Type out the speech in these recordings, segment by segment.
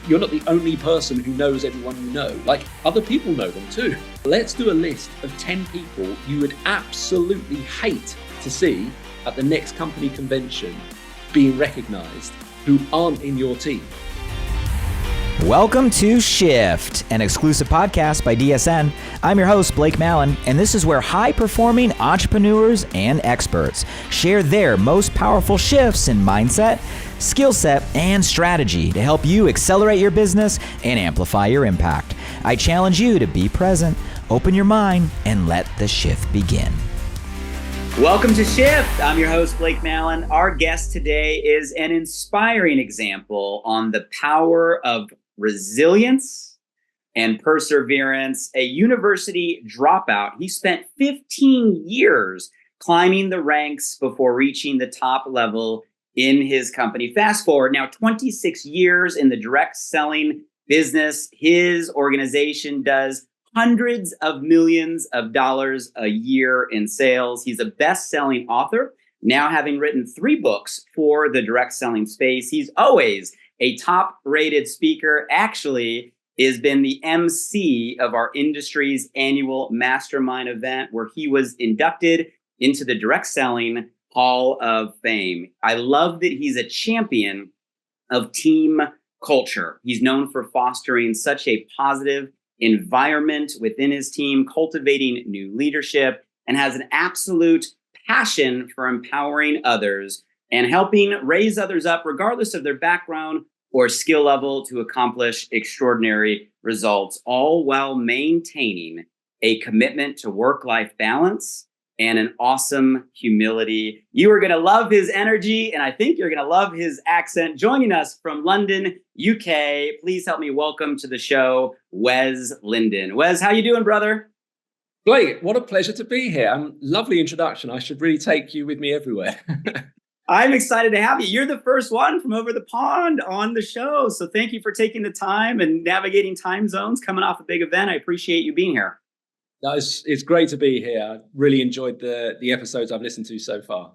you're not the only person who knows everyone you know. Like, other people know them too. Let's do a list of 10 people you would absolutely hate to see at the next company convention being recognized who aren't in your team. Welcome to Shift, an exclusive podcast by DSN. I'm your host, Blake Mallon, and this is where high-performing entrepreneurs and experts share their most powerful shifts in mindset, skill set, and strategy to help you accelerate your business and amplify your impact. I challenge you to be present, open your mind, and let the shift begin. Welcome to Shift. I'm your host, Blake Mallon. Our guest today is an inspiring example on the power of resilience and perseverance. A university dropout, he spent 15 years climbing the ranks before reaching the top level in his company. Fast forward now 26 years in the direct selling business. His organization does hundreds of millions of dollars a year in sales. He's a best-selling author, now having written 3 books for the direct selling space. He's always a top-rated speaker, actually has been the MC of our industry's annual mastermind event, where he was inducted into the Direct Selling Hall of Fame. I love that he's a champion of team culture. He's known for fostering such a positive environment within his team, cultivating new leadership, and has an absolute passion for empowering others and helping raise others up, regardless of their background or skill level, to accomplish extraordinary results, all while maintaining a commitment to work-life balance and an awesome humility. You are going to love his energy, and I think you're going to love his accent. Joining us from London, UK, please help me welcome to the show, Wes Linden. Wes, how you doing, brother? Blake, what a pleasure to be here. Lovely introduction. I should really take you with me everywhere. I'm excited to have you. You're the first one from over the pond on the show. So thank you for taking the time and navigating time zones, coming off a big event. I appreciate you being here. No, it's great to be here. I really enjoyed the episodes I've listened to so far.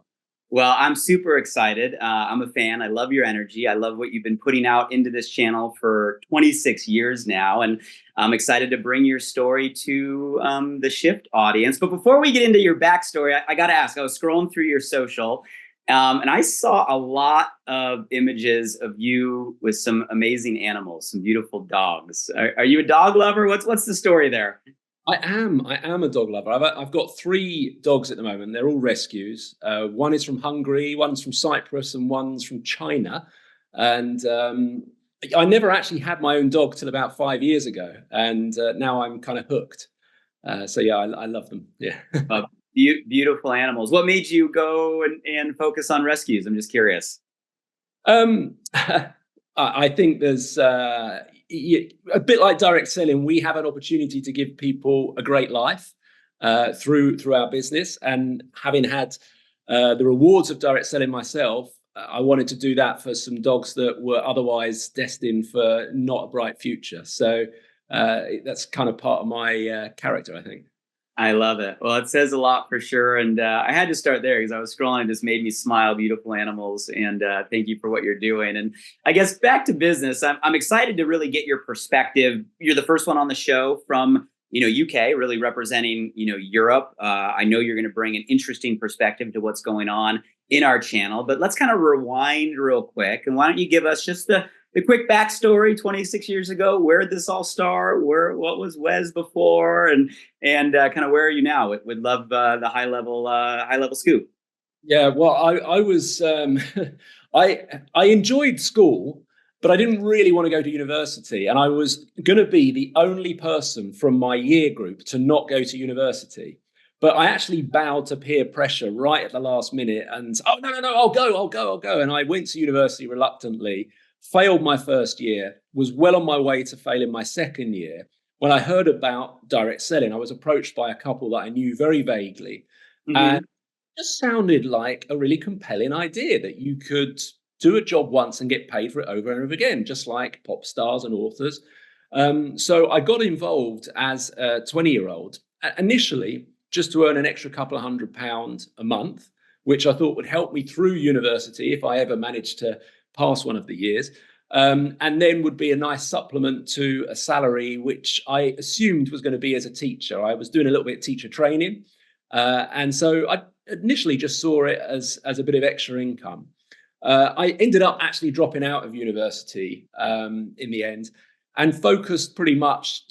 Well, I'm super excited. I'm a fan. I love your energy. I love what you've been putting out into this channel for 26 years now. And I'm excited to bring your story to the Shift audience. But before we get into your backstory, I got to ask, I was scrolling through your social and I saw a lot of images of you with some amazing animals, some beautiful dogs. Are you a dog lover? What's the story there? I am a dog lover. I've got 3 dogs at the moment. They're all rescues. One is from Hungary, one's from Cyprus, and one's from China. And I never actually had my own dog till about 5 years ago. And now I'm kind of hooked. So yeah, I love them. Yeah. Beautiful animals. What made you go and focus on rescues? I'm just curious. I think there's a bit like direct selling. We have an opportunity to give people a great life through our business, and having had the rewards of direct selling myself, I wanted to do that for some dogs that were otherwise destined for not a bright future. So that's kind of part of my character, I think. I love it. Well, it says a lot for sure. And I had to start there because I was scrolling and it just made me smile. Beautiful animals. And thank you for what you're doing. And I guess back to business, I'm excited to really get your perspective. You're the first one on the show from, UK, really representing, Europe. I know you're going to bring an interesting perspective to what's going on in our channel, but let's kind of rewind real quick. And why don't you give us just the quick backstory, 26 years ago, where did this all start? What was Wes before, and kind of where are you now? Would love the high level scoop. Yeah, well, I was I enjoyed school, but I didn't really want to go to university, and I was going to be the only person from my year group to not go to university. But I actually bowed to peer pressure right at the last minute, and no, I'll go, and I went to university reluctantly. Failed my first year, was well on my way to failing my second year. When I heard about direct selling, I was approached by a couple that I knew very vaguely. Mm-hmm. And it just sounded like a really compelling idea that you could do a job once and get paid for it over and over again, just like pop stars and authors. So I got involved as a 20-year-old, initially just to earn an extra couple of £100 a month, which I thought would help me through university if I ever managed to pass one of the years. and then would be a nice supplement to a salary, which I assumed was going to be as a teacher. I was doing a little bit of teacher training. And so I initially just saw it as a bit of extra income. I ended up actually dropping out of university in the end and focused pretty much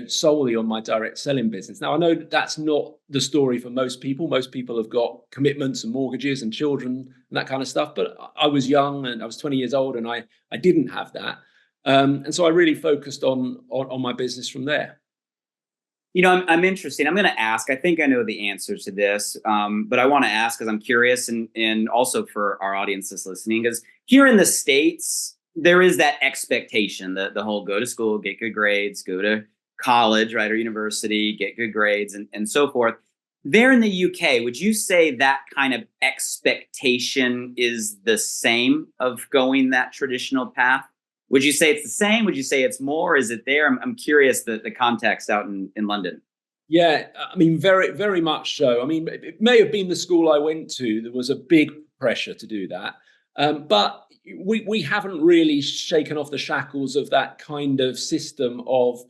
solely on my direct selling business. Now, I know that's not the story for most people. Most people have got commitments and mortgages and children and that kind of stuff. But I was young and I was 20 years old and I didn't have that. And so I really focused on my business from there. I'm interested. I'm going to ask, I think I know the answers to this, but I want to ask because I'm curious and also for our audience that's listening, because here in the States, there is that expectation that the whole go to school, get good grades, go to college, right, or university, get good grades and so forth. There in the UK, would you say that kind of expectation is the same of going that traditional path? Would you say it's the same? Would you say it's more? Is it there? I'm curious the context out in London. Yeah, I mean, very, very much so. I mean, it may have been the school I went to. There was a big pressure to do that. But we haven't really shaken off the shackles of that kind of system of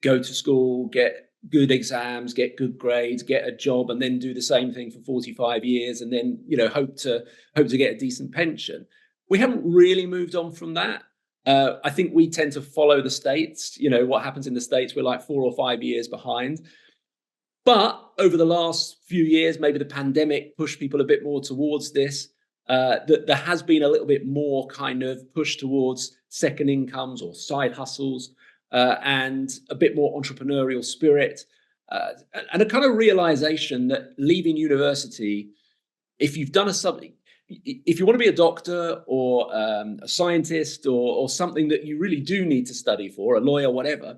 go to school, get good exams, get good grades, get a job, and then do the same thing for 45 years, and then hope to get a decent pension. We haven't really moved on from that. I think we tend to follow the States. What happens in the States, we're like 4 or 5 years behind. But over the last few years, maybe the pandemic pushed people a bit more towards this. That there has been a little bit more kind of push towards second incomes or side hustles, and a bit more entrepreneurial spirit, and a kind of realization that leaving university, if you've done something, if you want to be a doctor or a scientist or something that you really do need to study for, a lawyer, whatever,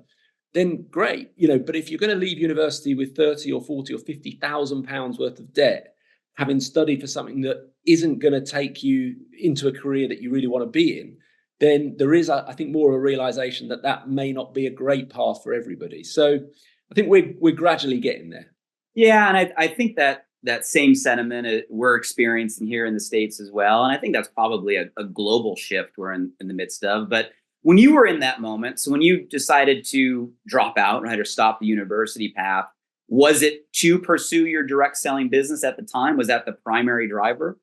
then great, but if you're going to leave university with 30 or 40 or 50,000 pounds worth of debt, having studied for something that isn't going to take you into a career that you really want to be in, then there is, I think, more of a realization that may not be a great path for everybody. So I think we're gradually getting there. Yeah, and I think that same sentiment we're experiencing here in the States as well. And I think that's probably a global shift we're in the midst of. But when you were in that moment, so when you decided to drop out, right, or stop the university path, was it to pursue your direct selling business at the time? Was that the primary driver?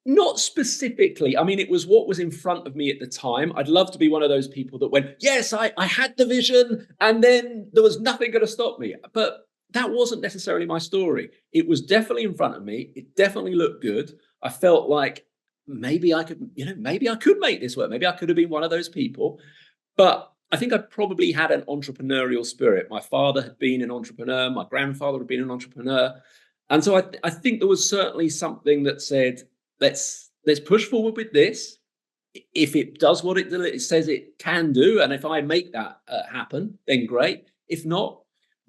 Not specifically. I mean, it was what was in front of me at the time. I'd love to be one of those people that went, yes, I had the vision and then there was nothing going to stop me. But that wasn't necessarily my story. It was definitely in front of me. It definitely looked good. I felt like maybe I could make this work. Maybe I could have been one of those people. But I think I probably had an entrepreneurial spirit. My father had been an entrepreneur. My grandfather had been an entrepreneur. And so I think there was certainly something that said, let's push forward with this. If it does what it says it can do, and if I make that happen, then great. If not,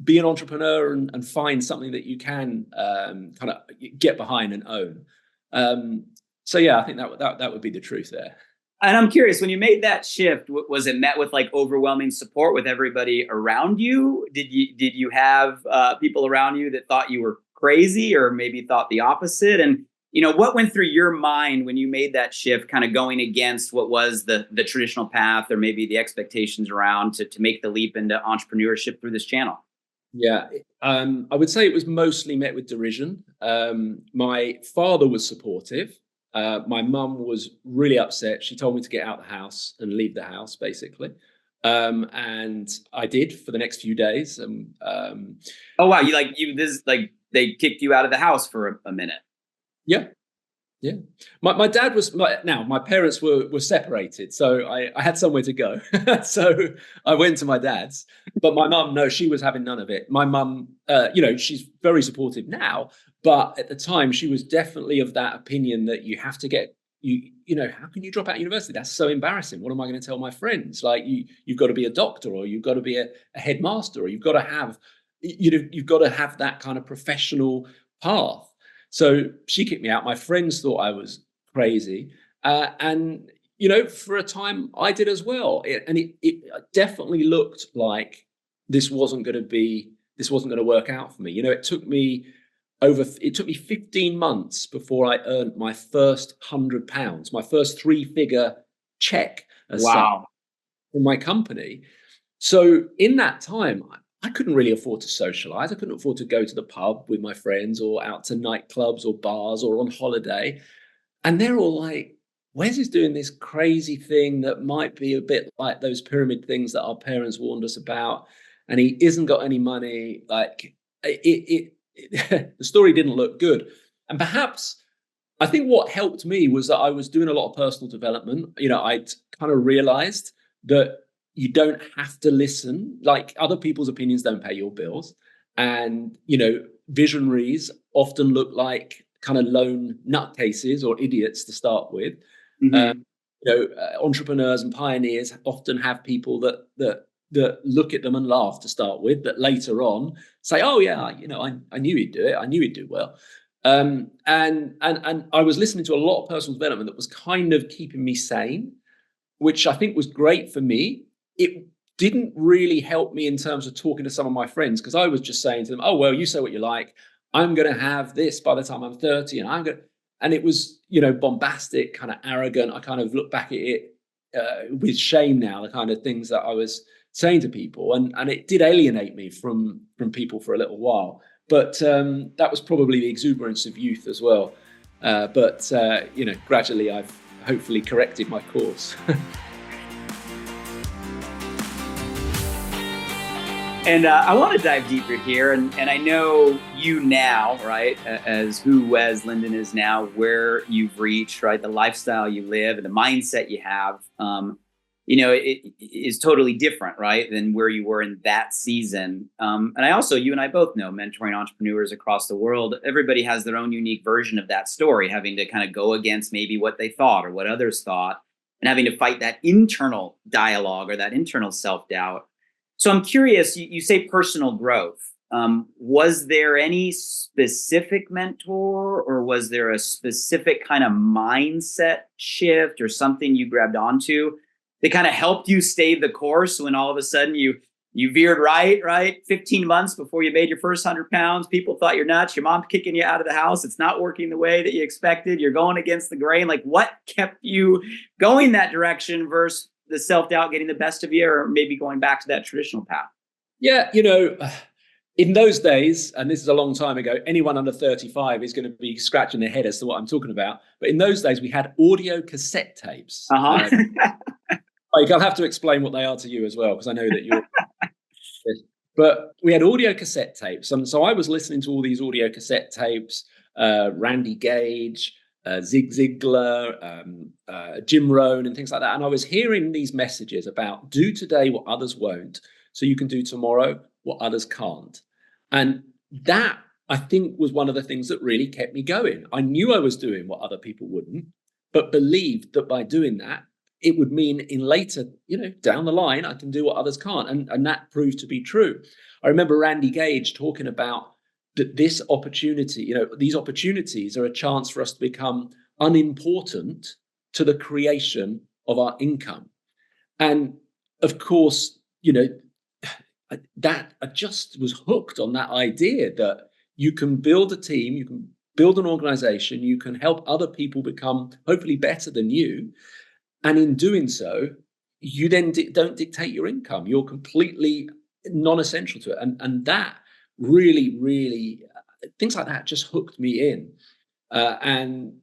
be an entrepreneur and find something that you can kind of get behind and own. So yeah, I think that would be the truth there. And I'm curious, when you made that shift, was it met with like overwhelming support with everybody around you? Did you have people around you that thought you were crazy or maybe thought the opposite? And what went through your mind when you made that shift, kind of going against what was the traditional path or maybe the expectations around to make the leap into entrepreneurship through this channel? Yeah, I would say it was mostly met with derision. My father was supportive. My mum was really upset. She told me to get out of the house and leave the house, basically. And I did for the next few days. Oh, wow. They kicked you out of the house for a minute. Yeah. Yeah. My dad was, my parents were separated, so I had somewhere to go. So I went to my dad's, but my mum, no, she was having none of it. My mum, she's very supportive now, but at the time she was definitely of that opinion that you have to get, how can you drop out of university? That's so embarrassing. What am I going to tell my friends? Like you've got to be a doctor, or you've got to be a headmaster, or you've got to have, you've got to have that kind of professional path. So she kicked me out. My friends thought I was crazy. And, for a time I did as well. It definitely looked like this wasn't going to work out for me. It took me 15 months before I earned my first £100, my first 3-figure check as such Wow. from my company. So in that time, I couldn't really afford to socialize. I couldn't afford to go to the pub with my friends or out to nightclubs or bars or on holiday. And they're all like, Wes is doing this crazy thing that might be a bit like those pyramid things that our parents warned us about. And he isn't got any money. Like the story didn't look good. And perhaps I think what helped me was that I was doing a lot of personal development. I'd kind of realized that you don't have to listen. Like, other people's opinions don't pay your bills. And, visionaries often look like kind of lone nutcases or idiots to start with. Mm-hmm. Entrepreneurs and pioneers often have people that look at them and laugh to start with, but later on say, oh yeah, I knew he'd do it. I knew he'd do well. And I was listening to a lot of personal development that was kind of keeping me sane, which I think was great for me. It didn't really help me in terms of talking to some of my friends, because I was just saying to them, oh, well, you say what you like. I'm going to have this by the time I'm 30, and it was, bombastic, kind of arrogant. I kind of look back at it with shame now, the kind of things that I was saying to people, and it did alienate me from people for a little while. But that was probably the exuberance of youth as well. But gradually I've hopefully corrected my course. And I want to dive deeper here. And I know you now, right, as who Wes Linden is now, where you've reached, right, the lifestyle you live and the mindset you have, it is totally different, right, than where you were in that season. And I also, you and I both know, mentoring entrepreneurs across the world, everybody has their own unique version of that story, having to kind of go against maybe what they thought or what others thought, and having to fight that internal dialogue or that internal self-doubt. So I'm curious, you say personal growth. Was there any specific mentor, or was there a specific kind of mindset shift or something you grabbed onto that kind of helped you stay the course when all of a sudden you veered right? 15 months before you made your first 100 pounds, people thought you're nuts. Your mom's kicking you out of the house. It's not working the way that you expected. You're going against the grain. Like, what kept you going that direction versus the self-doubt getting the best of you, or maybe going back to that traditional path? Yeah, in those days, and this is a long time ago, anyone under 35 is going to be scratching their head as to what I'm talking about. But in those days, we had audio cassette tapes. I'll have to explain what they are to you as well, because I know that you're... But we had audio cassette tapes. And so I was listening to all these audio cassette tapes, Randy Gage, Zig Ziglar, Jim Rohn, and things like that. And I was hearing these messages about do today what others won't, so you can do tomorrow what others can't. And that, I think, was one of the things that really kept me going. I knew I was doing what other people wouldn't, but believed that by doing that, it would mean in later, down the line, I can do what others can't. And that proved to be true. I remember Randy Gage talking about that this opportunity, these opportunities are a chance for us to become unimportant to the creation of our income. And of course, that I just was hooked on that idea that you can build a team, you can build an organization, you can help other people become hopefully better than you. And in doing so, you then don't dictate your income. You're completely non-essential to it. And that really, really, things like that just hooked me in. And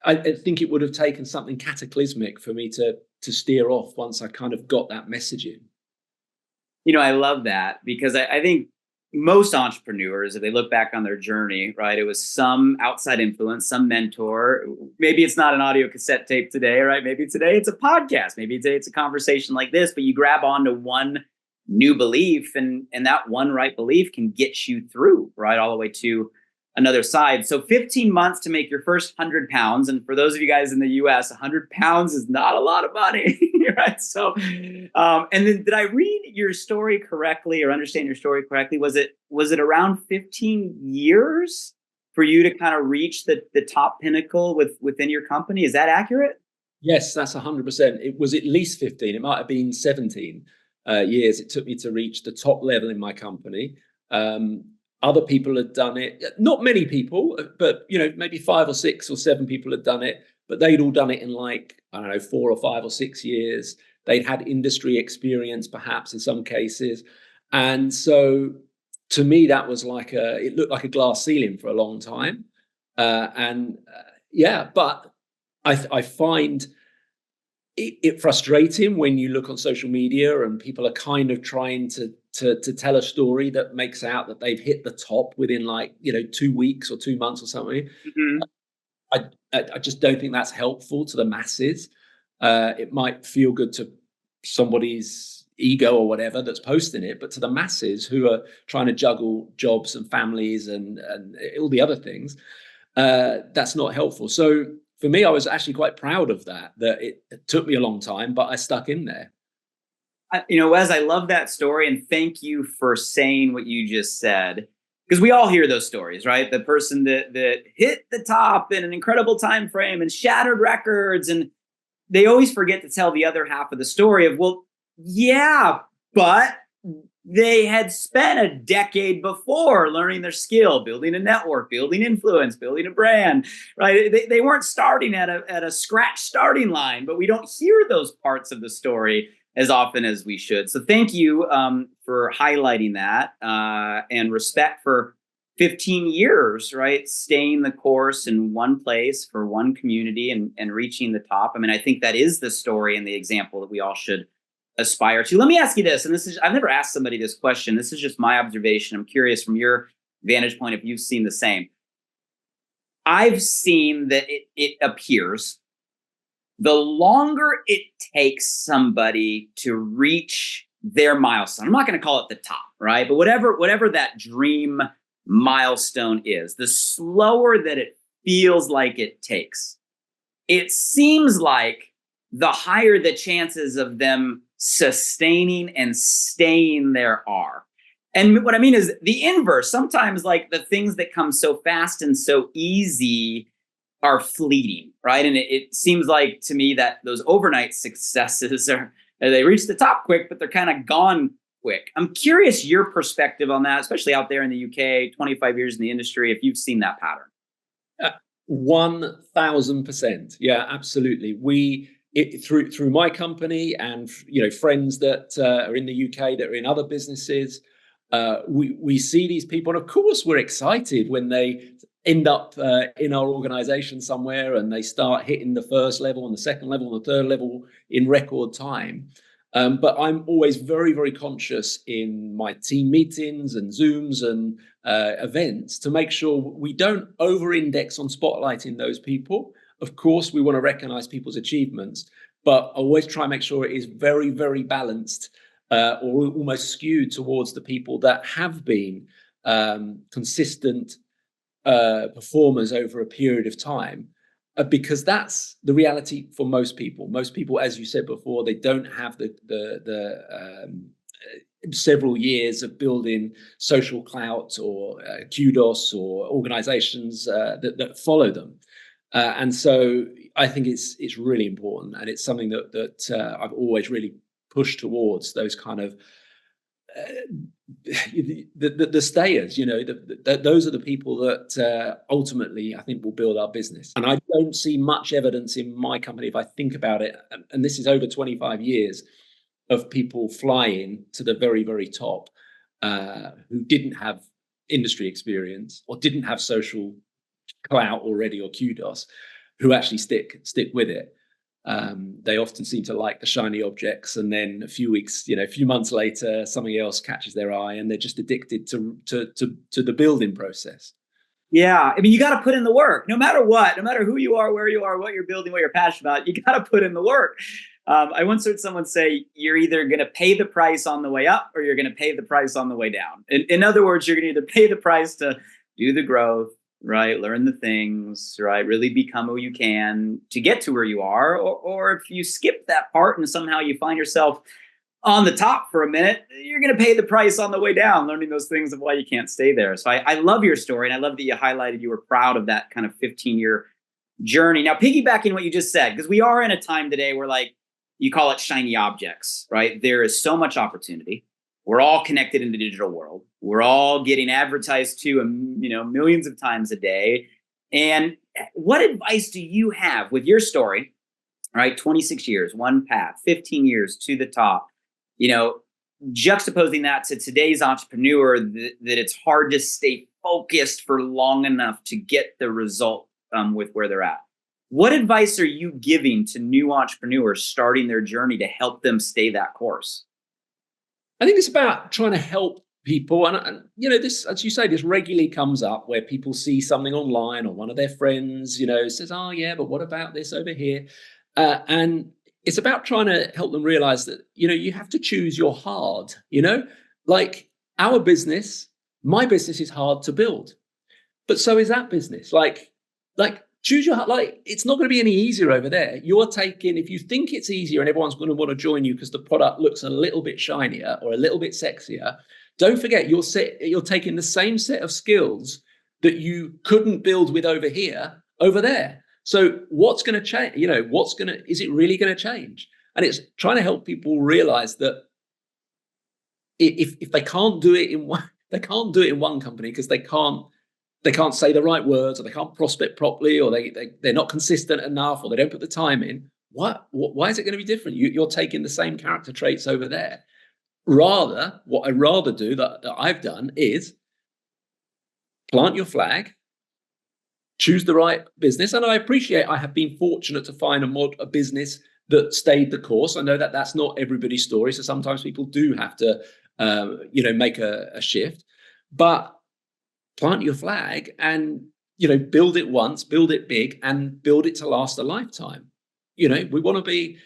I think it would have taken something cataclysmic for me to steer off once I kind of got that message in. I love that, because I think most entrepreneurs, if they look back on their journey, right, it was some outside influence, some mentor. Maybe it's not an audio cassette tape today, right? Maybe today it's a podcast. Maybe today it's a conversation like this, but you grab onto one new belief, and that one right belief can get you through, right, all the way to another side. So 15 months to make your first 100 pounds. And for those of you guys in the US, 100 pounds is not a lot of money, right? So, and then did I read your story correctly or understand your story correctly? Was it around 15 years for you to kind of reach the top pinnacle within your company? Is that accurate? Yes, that's 100%. It was at least 15. It might have been 17 years it took me to reach the top level in my company. Other people had done it. Not many people, but maybe 5 or 6 or 7 people had done it but they'd all done it in like, I don't know, 4 or 5 or 6 years. They'd had industry experience, perhaps in some cases. And so to me, that was like it looked like a glass ceiling for a long time. But I find it frustrating when you look on social media and people are kind of trying to tell a story that makes out that they've hit the top within like, 2 weeks or 2 months or something. Mm-hmm. I just don't think that's helpful to the masses. It might feel good to somebody's ego or whatever that's posting it, but to the masses who are trying to juggle jobs and families and all the other things, that's not helpful. So for me, I was actually quite proud of that it took me a long time, but I stuck in there. Wes, I love that story, and thank you for saying what you just said, because we all hear those stories, right? The person that hit the top in an incredible time frame and shattered records, and they always forget to tell the other half of the story of, well, yeah, but they had spent a decade before learning their skill, building a network, building influence, building a brand, right? They weren't starting at a scratch starting line, but we don't hear those parts of the story as often as we should. So thank you for highlighting that, and respect for 15 years, right? Staying the course in one place for one community and reaching the top. I mean, I think that is the story and the example that we all should aspire to. Let me ask you this, and I've never asked somebody this question. This is just my observation. I'm curious from your vantage point if you've seen the same. I've seen that it appears the longer it takes somebody to reach their milestone, I'm not going to call it the top, right? But whatever that dream milestone is, the slower that it feels like it takes, it seems like the higher the chances of them sustaining and staying there are. And what I mean is the inverse. Sometimes like the things that come so fast and so easy are fleeting, right? And it seems like to me that those overnight successes they reach the top quick, but they're kind of gone quick. I'm curious your perspective on that, especially out there in the UK, 25 years in the industry, if you've seen that pattern. 1000%. Yeah, absolutely. Through my company and friends that are in the UK that are in other businesses, we see these people, and of course we're excited when they end up in our organization somewhere and they start hitting the first level and the second level and the third level in record time. But I'm always very, very conscious in my team meetings and Zooms and events to make sure we don't over-index on spotlighting those people. Of course, we want to recognize people's achievements, but always try and make sure it is very, very balanced or almost skewed towards the people that have been consistent performers over a period of time, because that's the reality for most people. Most people, as you said before, they don't have the several years of building social clout or kudos or organizations that follow them. And so I think it's really important, and it's something that I've always really pushed towards, those kind of the stayers. Those are the people that ultimately I think will build our business. And I don't see much evidence in my company, if I think about it, and this is over 25 years of people flying to the very, very top who didn't have industry experience or didn't have social clout already or kudos, who actually stick with it. They often seem to like the shiny objects, and then a few months later, something else catches their eye, and they're just addicted to the building process. Yeah, I mean, you got to put in the work, no matter what, no matter who you are, where you are, what you're building, what you're passionate about. You got to put in the work. I once heard someone say, you're either going to pay the price on the way up, or you're going to pay the price on the way down. In other words, you're going to either pay the price to do the growth, right? Learn the things, right? Really become who you can to get to where you are. Or if you skip that part and somehow you find yourself on the top for a minute, you're going to pay the price on the way down, learning those things of why you can't stay there. So I love your story. And I love that you highlighted you were proud of that kind of 15-year journey. Now, piggybacking what you just said, because we are in a time today where, like, you call it shiny objects, right? There is so much opportunity. We're all connected in the digital world. We're all getting advertised to, millions of times a day. And what advice do you have with your story? All right, 26 years, one path, 15 years to the top, juxtaposing that to today's entrepreneur, that it's hard to stay focused for long enough to get the result with where they're at. What advice are you giving to new entrepreneurs starting their journey to help them stay that course? I think it's about trying to help people. And this, as you say, this regularly comes up where people see something online or one of their friends, says, oh yeah, but what about this over here? And it's about trying to help them realize that, you have to choose your hard, like our business, my business is hard to build, but so is that business. Like choose your hard, like it's not going to be any easier over there. You're taking, if you think it's easier and everyone's going to want to join you because the product looks a little bit shinier or a little bit sexier, don't forget you're taking the same set of skills that you couldn't build with over here, over there. So what's going to change? Is it really going to change? And it's trying to help people realize that if they can't do it in one company because they can't say the right words, or they can't prospect properly, or they're not consistent enough, or they don't put the time in. Why is it going to be different? You're taking the same character traits over there. What I'd rather do that I've done is plant your flag, choose the right business. And I appreciate I have been fortunate to find a business that stayed the course. I know that that's not everybody's story. So sometimes people do have to, make a shift. But plant your flag and, build it once, build it big, and build it to last a lifetime. We want to be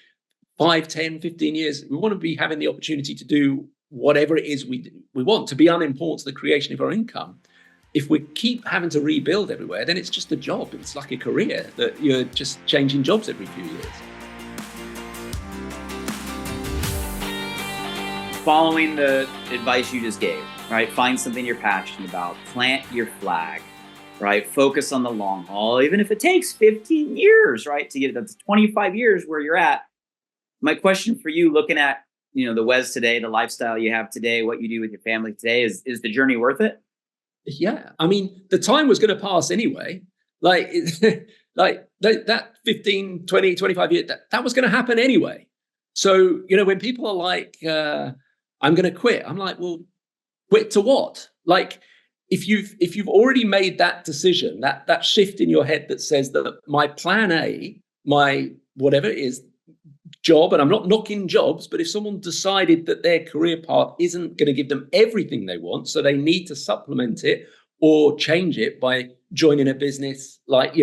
5, 10, 15 years. We want to be having the opportunity to do whatever it is we want, to be unimportant to the creation of our income. If we keep having to rebuild everywhere, then it's just a job. It's like a career that you're just changing jobs every few years. Following the advice you just gave, right? Find something you're passionate about, plant your flag, right? Focus on the long haul, even if it takes 15 years, right? To get up to 25 years where you're at. My question for you, looking at, the Wes today, the lifestyle you have today, what you do with your family today, is the journey worth it? Yeah. I mean, the time was going to pass anyway. Like that 15, 20, 25 years, that was going to happen anyway. So, when people are like, I'm going to quit, I'm like, well, quit to what? Like, if you've already made that decision, that shift in your head that says that my plan A, my whatever it is, job, and I'm not knocking jobs, but if someone decided that their career path isn't going to give them everything they want, so they need to supplement it or change it by joining a business like,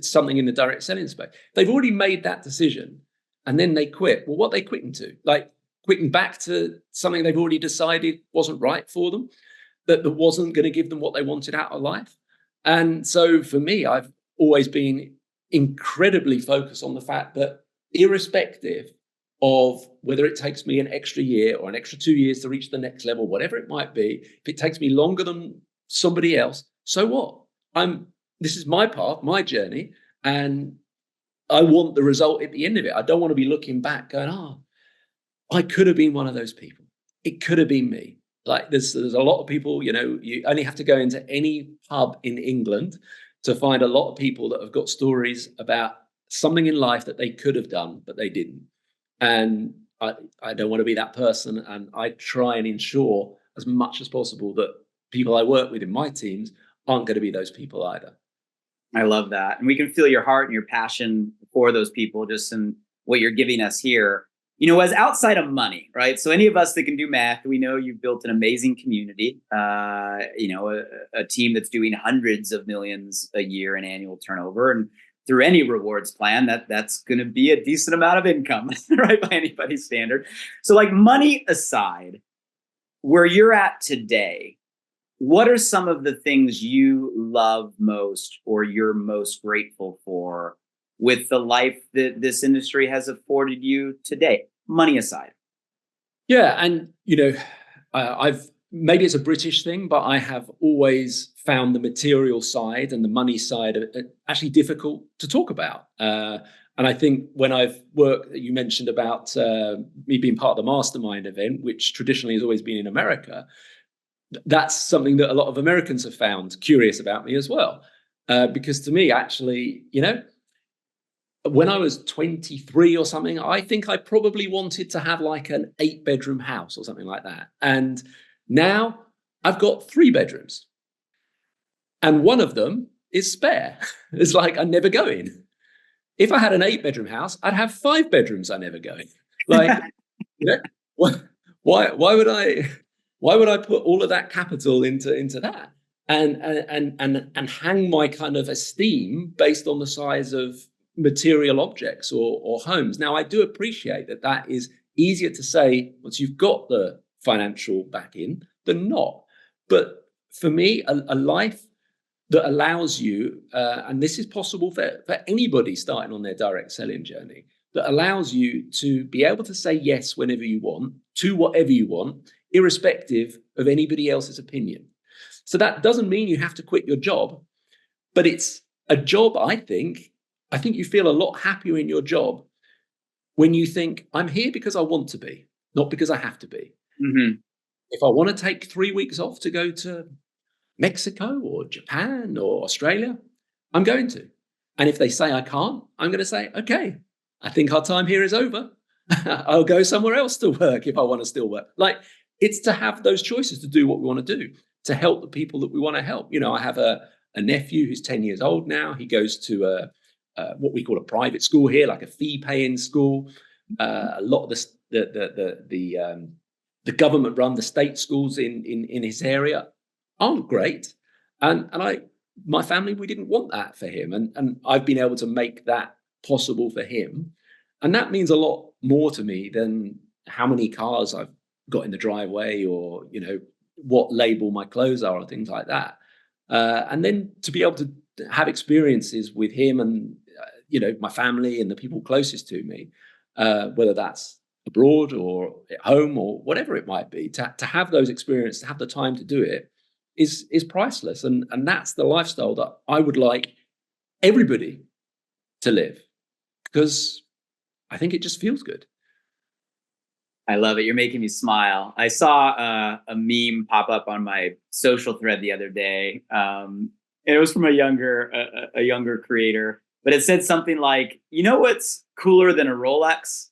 something in the direct selling space, they've already made that decision and then they quit. Well, what are they quitting to? Like quitting back to something they've already decided wasn't right for them, that wasn't going to give them what they wanted out of life. And so for me, I've always been incredibly focused on the fact that irrespective of whether it takes me an extra year or an extra 2 years to reach the next level, whatever it might be, if it takes me longer than somebody else, so what? This is my path, my journey, and I want the result at the end of it. I don't want to be looking back going, I could have been one of those people. It could have been me. Like there's a lot of people, you only have to go into any pub in England to find a lot of people that have got stories about something in life that they could have done, but they didn't. And I don't want to be that person. And I try and ensure as much as possible that people I work with in my teams aren't going to be those people either. I love that. And we can feel your heart and your passion for those people just in what you're giving us here. As outside of money, right? So any of us that can do math, we know you've built an amazing community, a team that's doing hundreds of millions a year in annual turnover. And through any rewards plan, that's going to be a decent amount of income, right? By anybody's standard. So like money aside, where you're at today, what are some of the things you love most or you're most grateful for with the life that this industry has afforded you today, money aside? Yeah. And, maybe it's a British thing, but I have always found the material side and the money side actually difficult to talk about. And I think when I've worked, you mentioned about me being part of the mastermind event, which traditionally has always been in America. That's something that a lot of Americans have found curious about me as well. Because to me, actually, when I was 23 or something, I think I probably wanted to have like an 8-bedroom house or something like that. And now I've got 3 bedrooms. And one of them is spare. It's like I never go in. If I had an 8-bedroom house, I'd have 5 bedrooms I never go in. Like, why would I put all of that capital into that and hang my kind of esteem based on the size of material objects or homes? Now, I do appreciate that is easier to say once you've got the financial backing than not. But for me, a life that allows you, and this is possible for anybody starting on their direct selling journey, that allows you to be able to say yes whenever you want, to whatever you want, irrespective of anybody else's opinion. So that doesn't mean you have to quit your job, but it's a job, I think you feel a lot happier in your job when you think, I'm here because I want to be, not because I have to be. Mm-hmm. If I want to take 3 weeks off to go to Mexico or Japan or Australia, I'm going to. And if they say I can't, I'm going to say, okay, I think our time here is over. I'll go somewhere else to work if I want to still work. Like, it's to have those choices to do what we want to do, to help the people that we want to help. I have a nephew who's 10 years old now. He goes to what we call a private school here, like a fee-paying school. A lot of the government-run, the state schools in his area aren't great. And my family, we didn't want that for him. And I've been able to make that possible for him. And that means a lot more to me than how many cars I've got in the driveway or, what label my clothes are or things like that. And then to be able to have experiences with him and, my family and the people closest to me, whether that's abroad or at home or whatever it might be, to have those experiences, to have the time to do it is priceless. And that's the lifestyle that I would like everybody to live, because I think it just feels good. I love it. You're making me smile. I saw a meme pop up on my social thread the other day. And it was from a younger creator, but it said something like, what's cooler than a Rolex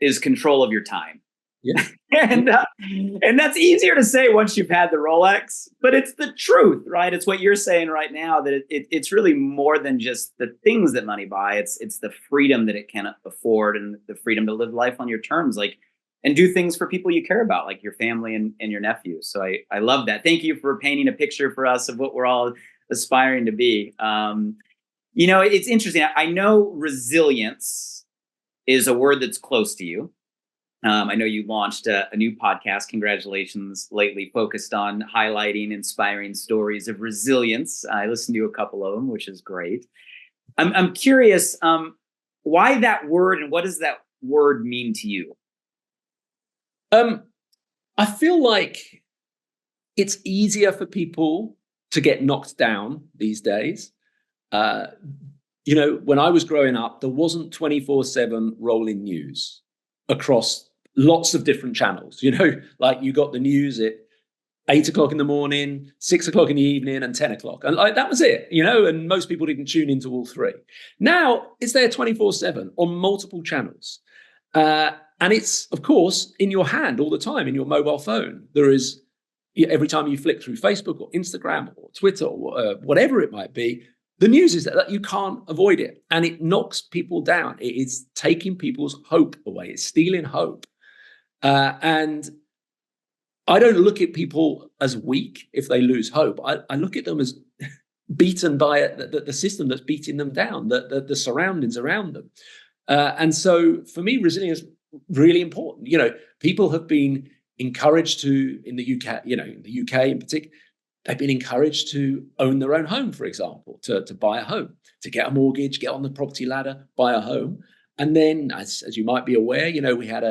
is control of your time. Yeah. and that's easier to say once you've had the Rolex, but it's the truth, right? It's what you're saying right now, that it's really more than just the things that money buys. It's the freedom that it can afford and the freedom to live life on your terms, and do things for people you care about, like your family and your nephews. So I love that. Thank you for painting a picture for us of what we're all aspiring to be. It's interesting. I know resilience is a word that's close to you. I know you launched a new podcast, congratulations, lately, focused on highlighting inspiring stories of resilience. I listened to a couple of them, which is great. I'm curious, why that word, and what does that word mean to you? I feel like it's easier for people to get knocked down these days. When I was growing up, there wasn't 24/7 rolling news across lots of different channels. Like you got the news at 8 o'clock in the morning, 6 o'clock in the evening, and 10 o'clock. And that was it, and most people didn't tune into all three. Now it's there 24/7 on multiple channels. And it's, of course, in your hand all the time, in your mobile phone. There is, every time you flick through Facebook or Instagram or Twitter or whatever it might be, the news is that you can't avoid it. And it knocks people down. It is taking people's hope away. It's stealing hope. And I don't look at people as weak if they lose hope. I look at them as beaten by the system that's beating them down, the surroundings around them. And so for me, resilience is really important. People have been encouraged to, in the UK, in the UK in particular, they've been encouraged to own their own home, for example, to buy a home, to get a mortgage, get on the property ladder, buy a home. And then, as you might be aware, we had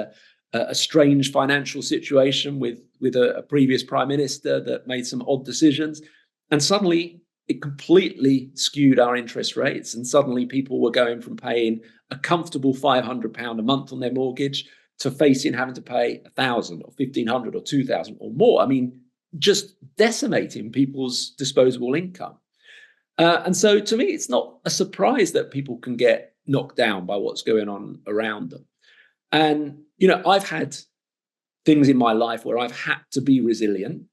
a strange financial situation with a previous prime minister that made some odd decisions. And suddenly it completely skewed our interest rates. And suddenly people were going from paying a comfortable £500 a month on their mortgage to facing having to pay $1,000 or $1,500 or $2,000 or more. I mean, just decimating people's disposable income. And so to me, it's not a surprise that people can get knocked down by what's going on around them. And, I've had things in my life where I've had to be resilient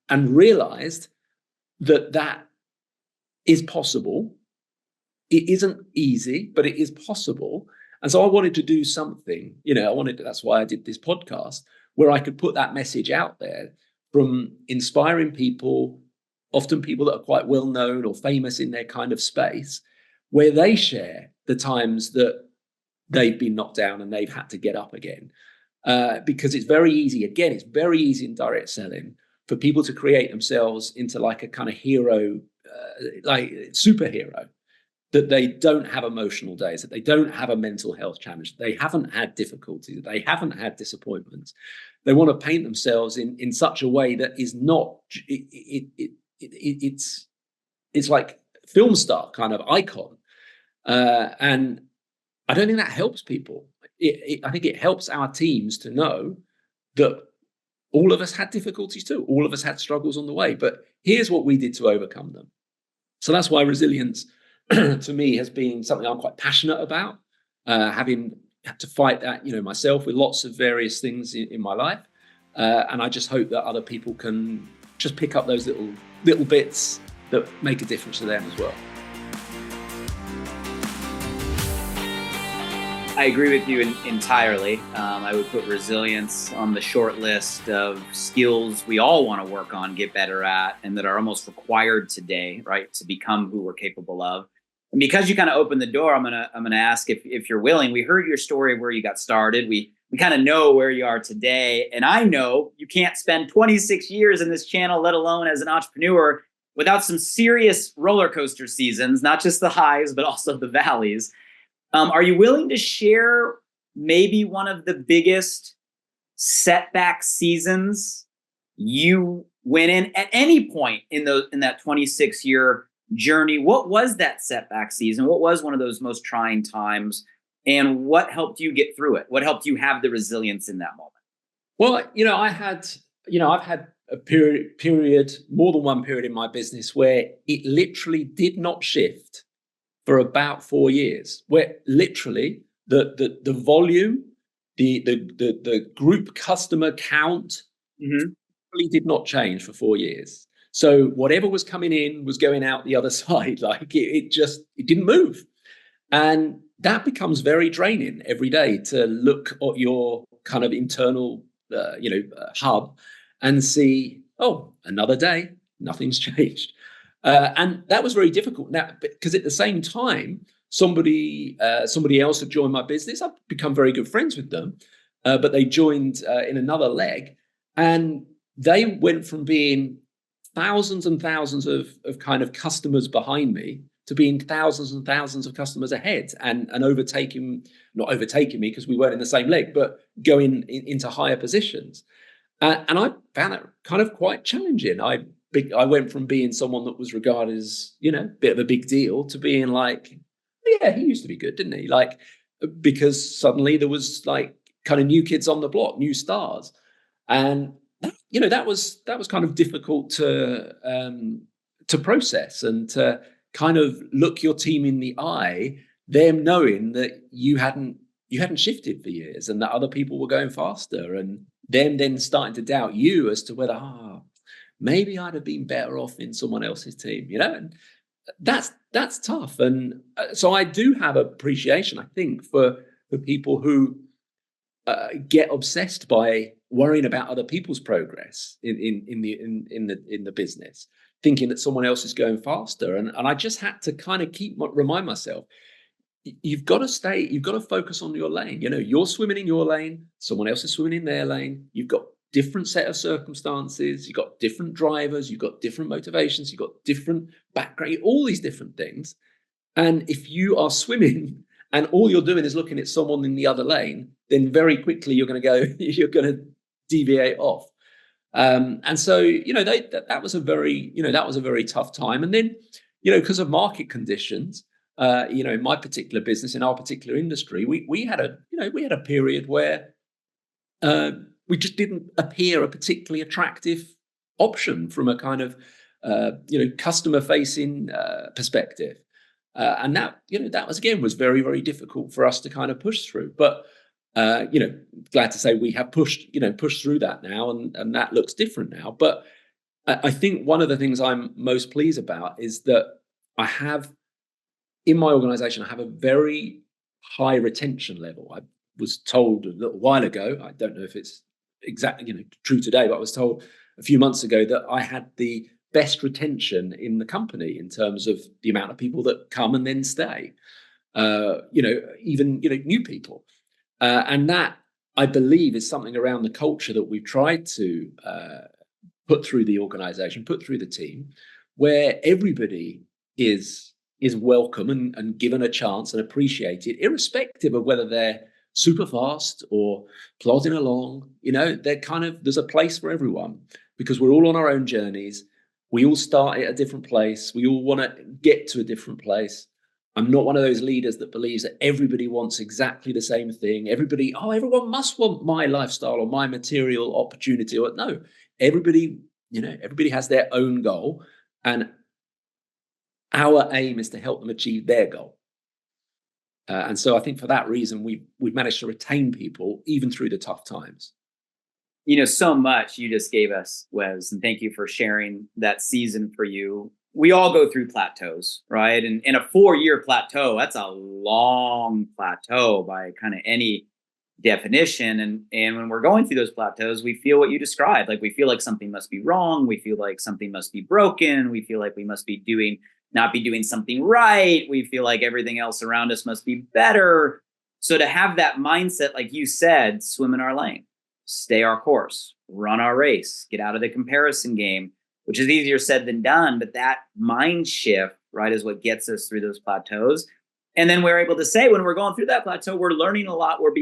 and realized that is possible. It isn't easy, but it is possible. And so I wanted to do something, that's why I did this podcast, where I could put that message out there from inspiring people, often people that are quite well known or famous in their kind of space, where they share the times that they've been knocked down and they've had to get up again. Because it's very easy in direct selling for people to create themselves into like a kind of hero, like superhero, that they don't have emotional days, that they don't have a mental health challenge, they haven't had difficulties, they haven't had disappointments. They want to paint themselves in such a way that is not, it's like film star kind of icon. And I don't think that helps people. I think it helps our teams to know that all of us had difficulties too. All of us had struggles on the way, but here's what we did to overcome them. So that's why resilience to me has been something I'm quite passionate about, having had to fight that, myself with lots of various things in my life. And I just hope that other people can just pick up those little bits that make a difference to them as well. I agree with you entirely. I would put resilience on the short list of skills we all want to work on, get better at, and that are almost required today, right, to become who we're capable of. And because you kind of opened the door, I'm gonna ask if you're willing. We heard your story of where you got started. We kind of know where you are today, and I know you can't spend 26 years in this channel, let alone as an entrepreneur, without some serious roller coaster seasons, not just the highs, but also the valleys. Are you willing to share maybe one of the biggest setback seasons you went in at any point in that 26-year journey? What was that setback season? What was one of those most trying times? And what helped you get through it? What helped you have the resilience in that moment? Well, I've had a period, more than one period in my business where it literally did not shift for about 4 years, where literally the volume, the group customer count really did not change for 4 years. So whatever was coming in was going out the other side. Like it didn't move. And that becomes very draining every day to look at your kind of internal, hub and see, oh, another day, nothing's changed. And that was very difficult now, because at the same time, somebody else had joined my business. I've become very good friends with them, but they joined in another leg, and they went from being thousands and thousands of kind of customers behind me to being thousands and thousands of customers ahead, and not overtaking me because we weren't in the same leg, but going into higher positions. And I found that kind of quite challenging. I went from being someone that was regarded as, a bit of a big deal to being like, yeah, he used to be good, didn't he? Like, because suddenly there was like kind of new kids on the block, new stars. And that was kind of difficult to process, and to kind of look your team in the eye, them knowing that you hadn't shifted for years and that other people were going faster, and them then starting to doubt you as to whether, maybe I'd have been better off in someone else's team, and that's tough. And so I do have appreciation, I think, for people who get obsessed by worrying about other people's progress in the business, thinking that someone else is going faster. And I just had to kind of remind myself, you've got to focus on your lane. You're swimming in your lane, someone else is swimming in their lane. You've got different set of circumstances, you've got different drivers, you've got different motivations, you've got different background, all these different things. And if you are swimming and all you're doing is looking at someone in the other lane, then very quickly you're going to deviate off. And so, that was a very tough time. And then, because of market conditions, in my particular business, in our particular industry, we had a period where we just didn't appear a particularly attractive option from a kind of customer facing perspective. And that was very, very difficult for us to kind of push through. But, glad to say we have pushed through that now, and that looks different now. But I think one of the things I'm most pleased about is that in my organization, I have a very high retention level. I was told a little while ago, I don't know if it's exactly true today, but I was told a few months ago that I had the best retention in the company in terms of the amount of people that come and then stay, even new people. And that, I believe, is something around the culture that we've tried to put through the organization, put through the team, where everybody is welcome and given a chance and appreciated, irrespective of whether they're super fast or plodding along. There's a place for everyone, because we're all on our own journeys. We all start at a different place. We all want to get to a different place. I'm not one of those leaders that believes that everybody wants exactly the same thing. Everyone must want my lifestyle or my material opportunity. Or no, everybody has their own goal, and our aim is to help them achieve their goal. And so I think for that reason, we've managed to retain people even through the tough times. So much you just gave us, Wes, and thank you for sharing that season for you. We all go through plateaus, right? And in a 4-year plateau, that's a long plateau by kind of any definition. And when we're going through those plateaus, we feel what you described. Like, we feel like something must be wrong. We feel like something must be broken. We feel like we must not be doing something right. We feel like everything else around us must be better. So to have that mindset, like you said, swim in our lane, stay our course, run our race, get out of the comparison game, which is easier said than done. But that mind shift, right, is what gets us through those plateaus. And then we're able to say, when we're going through that plateau, we're learning a lot, we're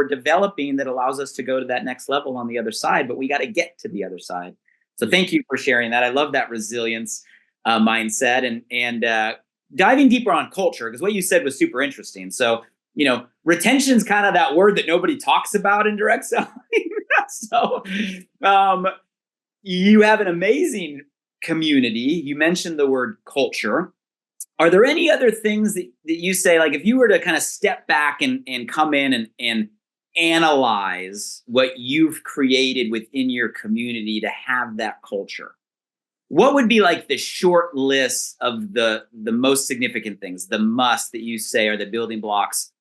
developing, that allows us to go to that next level on the other side. But we got to get to the other side. So thank you for sharing that. I love that resilience mindset, and diving deeper on culture, because what you said was super interesting. So, retention is kind of that word that nobody talks about in direct selling. So you have an amazing community. You mentioned the word culture. Are there any other things that you say, like if you were to kind of step back and come in and analyze what you've created within your community to have that culture? What would be like the short list of the most significant things, the must that you say are the building blocks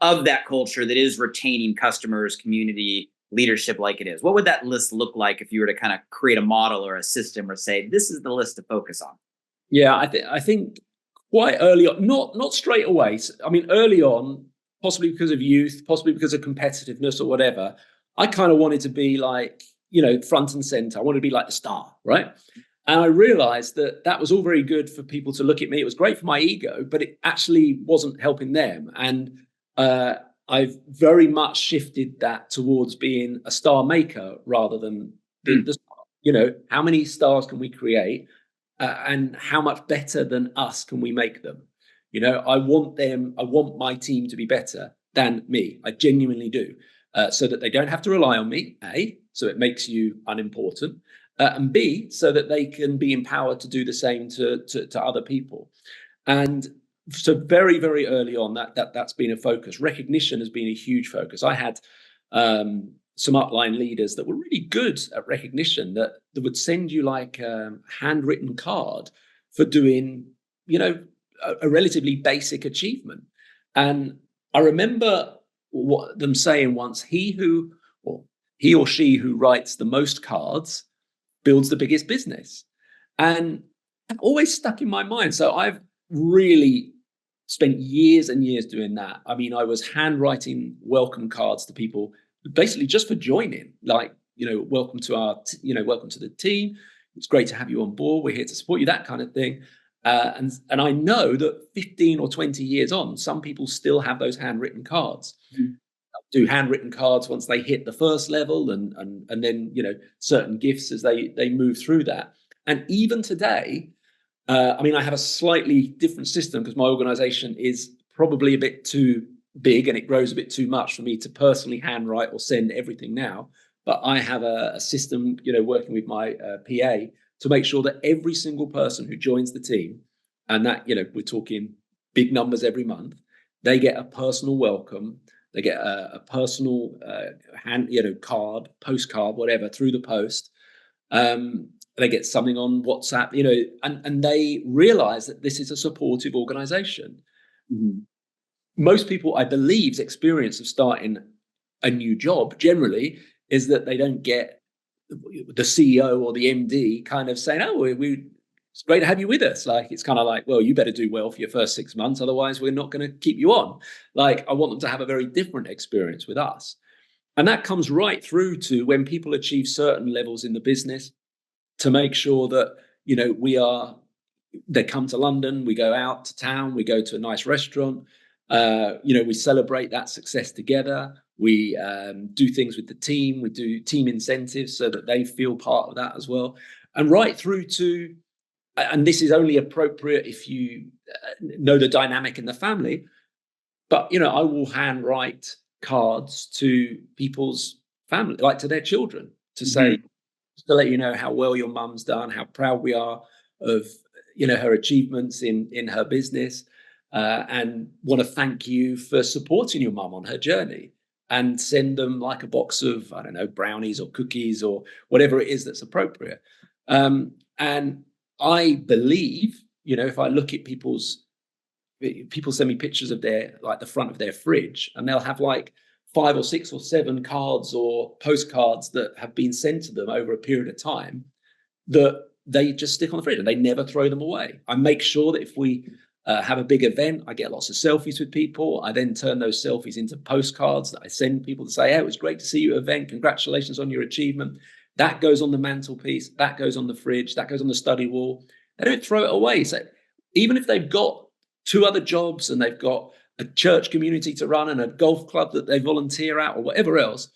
of that culture that is retaining customers, community, leadership like it is? What would that list look like if you were to kind of create a model or a system, or say, this is the list to focus on? Yeah, I think quite early on, not straight away. I mean, early on, possibly because of youth, possibly because of competitiveness or whatever, I kind of wanted to be like, front and center. I wanted to be like the star, right? And I realized that was all very good for people to look at me. It was great for my ego, but it actually wasn't helping them. And I've very much shifted that towards being a star maker rather than being the star. How many stars can we create, and how much better than us can we make them? I want my team to be better than me. I genuinely do, so that they don't have to rely on me, A, so it makes you unimportant, and B, so that they can be empowered to do the same to other people. And so very, very early on, that's been a focus. Recognition has been a huge focus. I had some upline leaders that were really good at recognition, that would send you like a handwritten card for doing, a relatively basic achievement. And I remember them saying once, he or she who writes the most cards builds the biggest business. And that always stuck in my mind. So I've really spent years and years doing that. I mean, I was handwriting welcome cards to people basically just for joining, like, welcome to welcome to the team. It's great to have you on board. We're here to support you, that kind of thing. And I know that 15 or 20 years on, some people still have those handwritten cards. Mm-hmm. Do handwritten cards once they hit the first level, and then certain gifts as they move through that. And even today, I have a slightly different system because my organization is probably a bit too big and it grows a bit too much for me to personally handwrite or send everything now. But I have a system, working with my PA, to make sure that every single person who joins the team, and that, we're talking big numbers every month, they get a personal welcome. They get a personal card, postcard, whatever, through the post. They get something on WhatsApp, and they realize that this is a supportive organization. Mm-hmm. Most people, I believe's experience of starting a new job generally is that they don't get the CEO or the MD kind of saying, "Oh, it's great to have you with us." Like, it's kind of like, well, you better do well for your first 6 months, otherwise we're not going to keep you on. Like, I want them to have a very different experience with us. And that comes right through to when people achieve certain levels in the business, to make sure that, they come to London, we go out to town, we go to a nice restaurant, we celebrate that success together. We do things with the team. We do team incentives so that they feel part of that as well. And right through to, and this is only appropriate if you know the dynamic in the family, but, I will handwrite cards to people's family, like to their children, to say, to let you know how well your mum's done, how proud we are of, her achievements in her business, and want to thank you for supporting your mum on her journey. And send them like a box of, I don't know, brownies or cookies or whatever it is that's appropriate. And I believe, if I look at people send me pictures of the front of their fridge, and they'll have like 5 or 6 or 7 cards or postcards that have been sent to them over a period of time, that they just stick on the fridge and they never throw them away. I make sure that if we have a big event, I get lots of selfies with people. I then turn those selfies into postcards that I send people to say, "Hey, it was great to see you at the event. Congratulations on your achievement." That goes on the mantelpiece. That goes on the fridge. That goes on the study wall. They don't throw it away. So even if they've got 2 other jobs and they've got a church community to run and a golf club that they volunteer at or whatever else,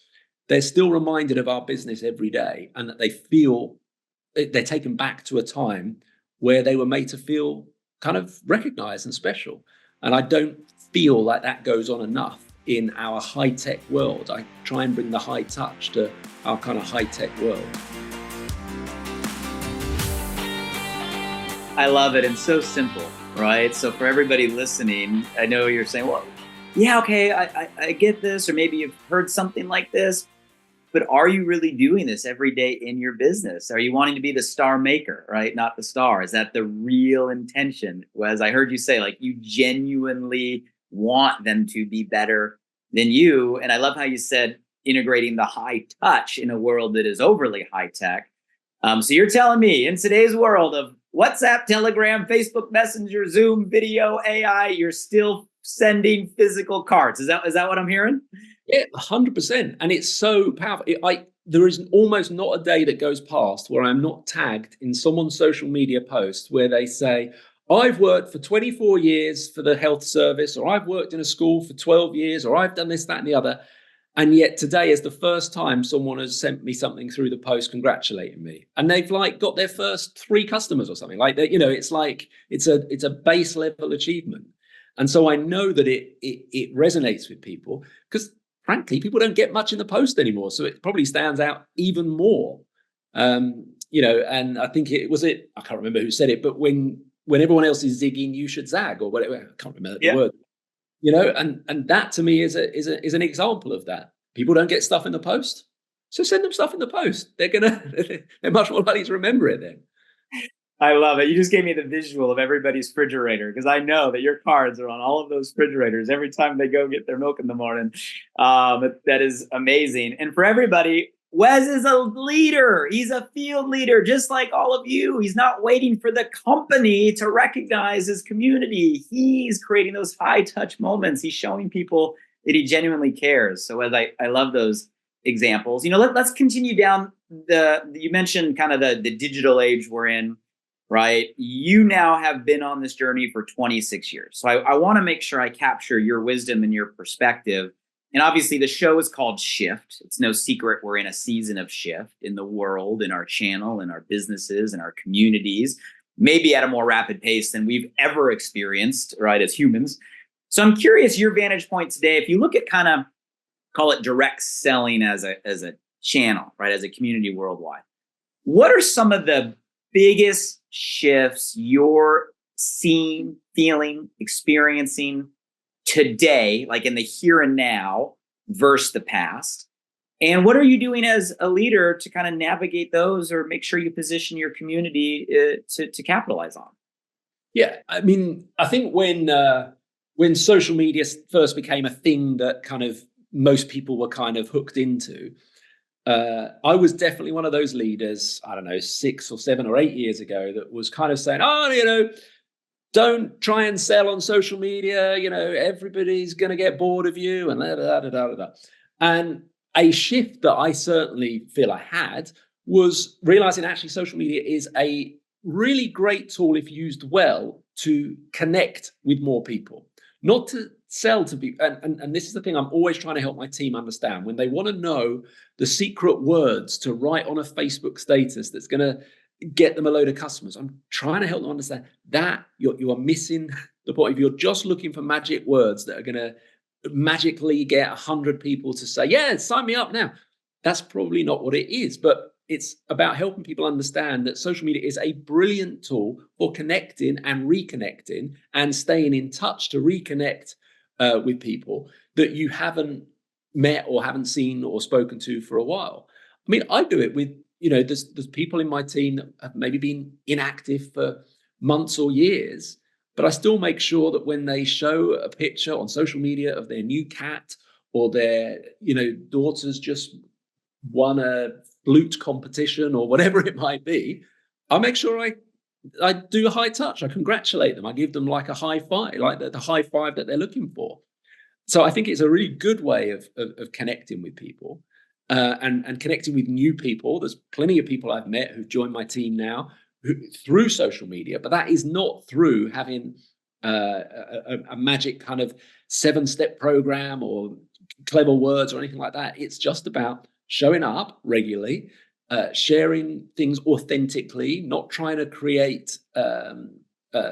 they're still reminded of our business every day, and that they feel they're taken back to a time where they were made to feel kind of recognized and special. And I don't feel like that goes on enough in our high-tech world. I try and bring the high touch to our kind of high-tech world. I love it. And so simple, right? So for everybody listening, I know you're saying, well, yeah, okay, I get this, or maybe you've heard something like this, but are you really doing this every day in your business? Are you wanting to be the star maker, right? Not the star. Is that the real intention? As I heard you say, like, you genuinely want them to be better than you. And I love how you said integrating the high touch in a world that is overly high tech. So you're telling me in today's world of WhatsApp, Telegram, Facebook Messenger, Zoom, video, AI, you're still sending physical cards. Is that what I'm hearing? Yeah, 100%. And it's so powerful. There is almost not a day that goes past where I'm not tagged in someone's social media post where they say, "I've worked for 24 years for the health service," or "I've worked in a school for 12 years," or "I've done this, that, and the other." And yet today is the first time someone has sent me something through the post congratulating me. And they've got their first 3 customers or something like that. It's like, it's a base level achievement. And so I know that it resonates with people, because frankly, people don't get much in the post anymore. So it probably stands out even more. And I think I can't remember who said it, but when everyone else is zigging, you should zag, or whatever. I can't remember the word. And that to me is an example of that. People don't get stuff in the post, so send them stuff in the post. They're much more likely to remember it then. I love it. You just gave me the visual of everybody's refrigerator, because I know that your cards are on all of those refrigerators every time they go get their milk in the morning. That is amazing. And for everybody, Wes is a leader. He's a field leader, just like all of you. He's not waiting for the company to recognize his community. He's creating those high touch moments. He's showing people that he genuinely cares. So as I love those examples. Let's continue down you mentioned kind of the digital age we're in. Right? You now have been on this journey for 26 years. So I want to make sure I capture your wisdom and your perspective. And obviously the show is called Shift. It's no secret we're in a season of shift in the world, in our channel, in our businesses, in our communities, maybe at a more rapid pace than we've ever experienced, right, as humans. So I'm curious your vantage point today. If you look at kind of, call it direct selling as a channel, right, as a community worldwide, what are some of the biggest shifts you're seeing, feeling, experiencing today, like in the here and now versus the past? And what are you doing as a leader to kind of navigate those or make sure you position your community to capitalize on? Yeah, I mean, I think when social media first became a thing that kind of most people were kind of hooked into, I was definitely one of those leaders, I don't know, 6 or 7 or 8 years ago, that was kind of saying, oh, don't try and sell on social media, everybody's going to get bored of you and da, da, da, da, da. And a shift that I certainly feel I had was realizing actually social media is a really great tool, if used well, to connect with more people, not to sell to people. And this is the thing I'm always trying to help my team understand. When they want to know the secret words to write on a Facebook status that's going to get them a load of customers, I'm trying to help them understand that you are missing the point. If you're just looking for magic words that are going to magically get 100 people to say, yeah, sign me up now, that's probably not what it is. But it's about helping people understand that social media is a brilliant tool for connecting and reconnecting and staying in touch to reconnect with people that you haven't met or haven't seen or spoken to for a while. I mean, I do it with, there's people in my team that have maybe been inactive for months or years, but I still make sure that when they show a picture on social media of their new cat or their, daughter's just won a flute competition or whatever it might be, I make sure I do a high touch. I congratulate them. I give them like a high five, like the high five that they're looking for. So I think it's a really good way of connecting with people and connecting with new people. There's plenty of people I've met who've joined my team now through social media, but that is not through having a magic kind of 7-step program or clever words or anything like that. It's just about showing up regularly, sharing things authentically, not trying to create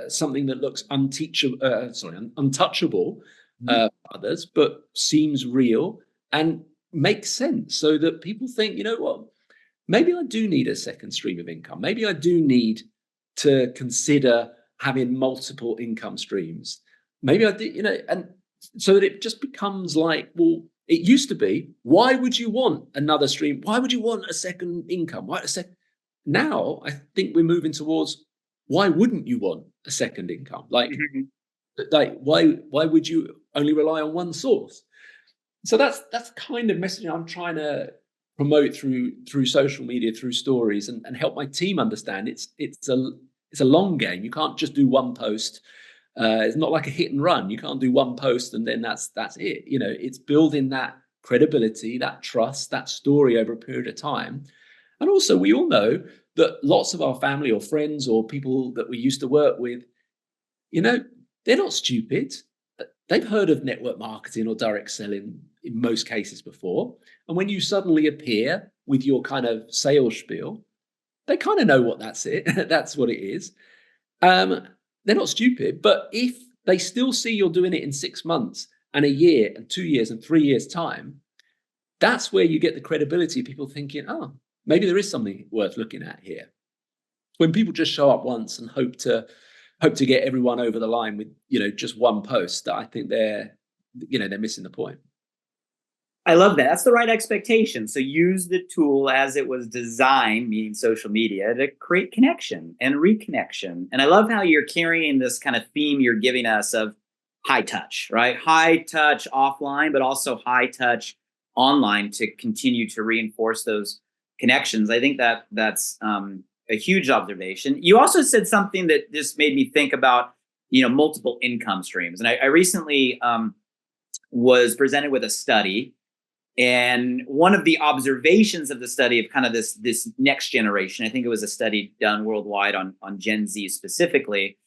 something that looks untouchable for others, but seems real and makes sense, so that people think, you know what, maybe I do need a second stream of income. Maybe I do need to consider having multiple income streams. Maybe I do, and so that it just becomes like, well, it used to be, why would you want another stream? Why would you want a second income? Now I think we're moving towards, why wouldn't you want a second income? Like why would you only rely on one source? So that's kind of messaging I'm trying to promote through social media, through stories, and help my team understand. It's a long game. You can't just do one post. It's not like a hit and run. You can't do one post and then that's it. It's building that credibility, that trust, that story over a period of time. And also, we all know that lots of our family or friends or people that we used to work with, they're not stupid. They've heard of network marketing or direct selling in most cases before. And when you suddenly appear with your kind of sales spiel, they kind of know what that's what it is. They're not stupid, but if they still see you're doing it in 6 months and a year and 2 years and 3 years time, that's where you get the credibility of people thinking, oh, maybe there is something worth looking at here. When people just show up once and hope to get everyone over the line with, just one post, that I think they're missing the point. I love that. That's the right expectation. So use the tool as it was designed, meaning social media, to create connection and reconnection. And I love how you're carrying this kind of theme you're giving us of high touch, right? High touch offline, but also high touch online to continue to reinforce those connections. I think that's a huge observation. You also said something that just made me think about, multiple income streams. And I recently was presented with a study. And one of the observations of the study of kind of this next generation, I think it was a study done worldwide on Gen Z specifically,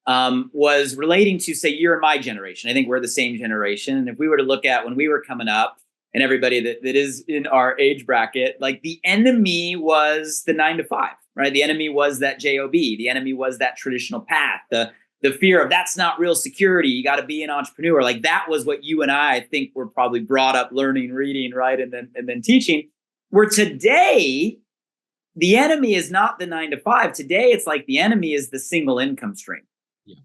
was relating to, say, your and my generation. I think we're the same generation. And if we were to look at when we were coming up, and everybody that is in our age bracket, like the enemy was the 9 to 5, right? The enemy was that job. The enemy was that traditional path. The fear of that's not real security. You got to be an entrepreneur. Like that was what you and I think were probably brought up learning, reading, right, and then teaching. Where today, the enemy is not the 9 to 5. Today, it's like the enemy is the single income stream,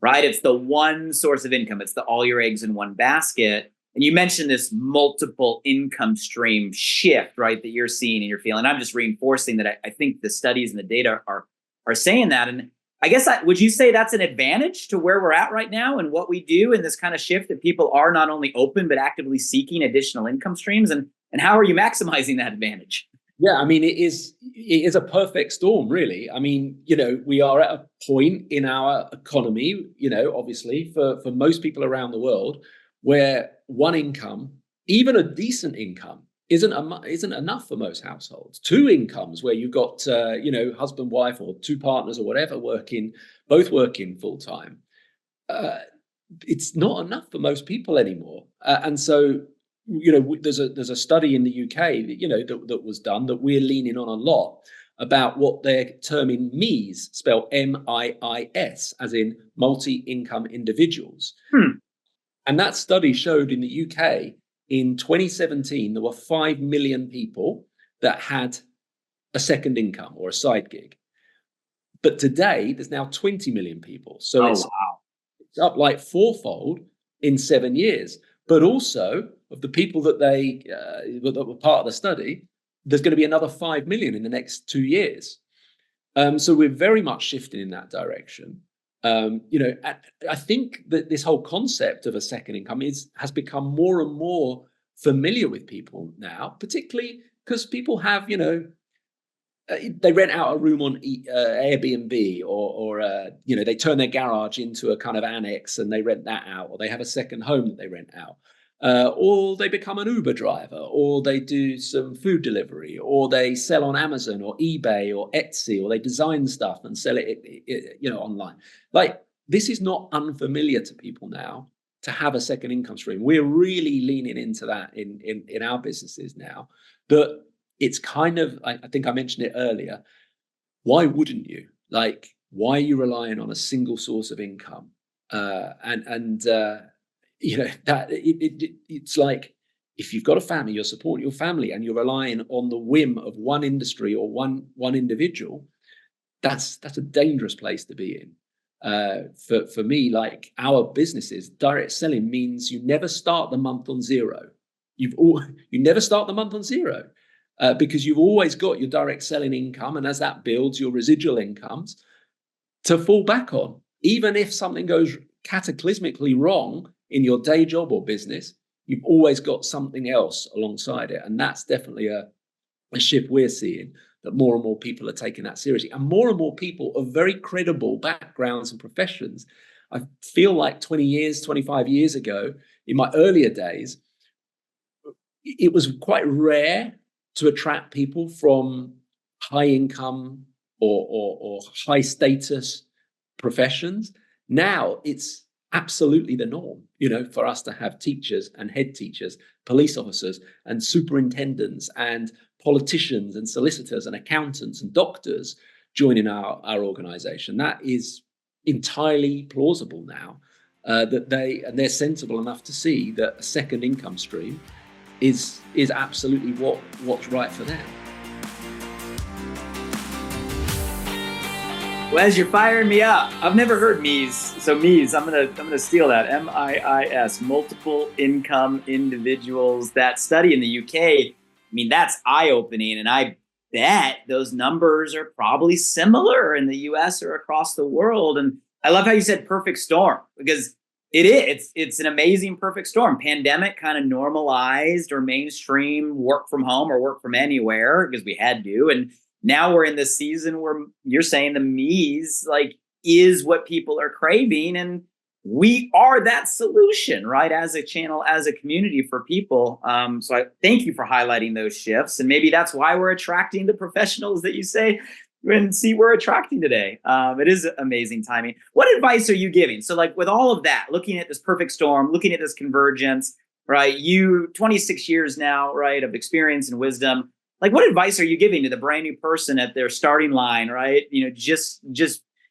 right? It's the one source of income. It's the all your eggs in one basket. And you mentioned this multiple income stream shift, right, that you're seeing and you're feeling. I'm just reinforcing that I think the studies and the data are saying that. And I guess, would you say that's an advantage to where we're at right now and what we do in this kind of shift, that people are not only open, but actively seeking additional income streams? And how are you maximizing that advantage? Yeah, I mean, it is a perfect storm, really. I mean, we are at a point in our economy, obviously for most people around the world, where one income, even a decent income, isn't enough for most households. Two incomes, where you've got husband, wife, or two partners or whatever both working full time, it's not enough for most people anymore. And so there's a study in the UK that was done that we're leaning on a lot, about what they're terming MIIS, spelled MIIS, as in multi-income individuals. And that study showed in the UK in 2017, there were 5 million people that had a second income or a side gig. But today, there's now 20 million people. So it's up like fourfold in 7 years. But also, of the people that that were part of the study, there's going to be another 5 million in the next 2 years. So we're very much shifting in that direction. I think that this whole concept of a second income has become more and more familiar with people now, particularly because people have, they rent out a room on Airbnb, or they turn their garage into a kind of annex and they rent that out, or they have a second home that they rent out, or they become an Uber driver, or they do some food delivery, or they sell on Amazon or eBay or Etsy, or they design stuff and sell it online. Like, this is not unfamiliar to people now, to have a second income stream. We're really leaning into that in our businesses now. But it's kind of, I think I mentioned it earlier, why wouldn't you? Like, why are you relying on a single source of income? It's like, if you've got a family, you're supporting your family, and you're relying on the whim of one industry or one individual. That's a dangerous place to be in. For me, like our businesses, direct selling means you never start the month on zero. You never start the month on zero, because you've always got your direct selling income, and as that builds, your residual incomes to fall back on. Even if something goes cataclysmically wrong in your day job or business, you've always got something else alongside it. And that's definitely a shift we're seeing, that more and more people are taking that seriously. And more people of very credible backgrounds and professions. I feel like 20 years, 25 years ago, in my earlier days, it was quite rare to attract people from high income or high status professions. Now it's absolutely the norm, for us to have teachers and head teachers, police officers and superintendents and politicians and solicitors and accountants and doctors joining our organization. That is entirely plausible now, that they're sensible enough to see that a second income stream is absolutely what's right for them. Wes, you're firing me up. I've never heard MIIS. So MIIS, I'm gonna steal that. MIIS, multiple income individuals. That study in the UK, I mean, that's eye-opening, and I bet those numbers are probably similar in the US or across the world. And I love how you said perfect storm, because it's an amazing perfect storm. Pandemic kind of normalized or mainstream work from home or work from anywhere, because we had to. And now we're in this season where you're saying the MIIS is what people are craving, and we are that solution, right? As a channel, as a community for people. So I thank you for highlighting those shifts, and maybe that's why we're attracting the professionals that you say and see we're attracting today. It is amazing timing. What advice are you giving? So with all of that, looking at this perfect storm, looking at this convergence, right? You 26 years now, right, of experience and wisdom. What advice are you giving to the brand new person at their starting line, right? Just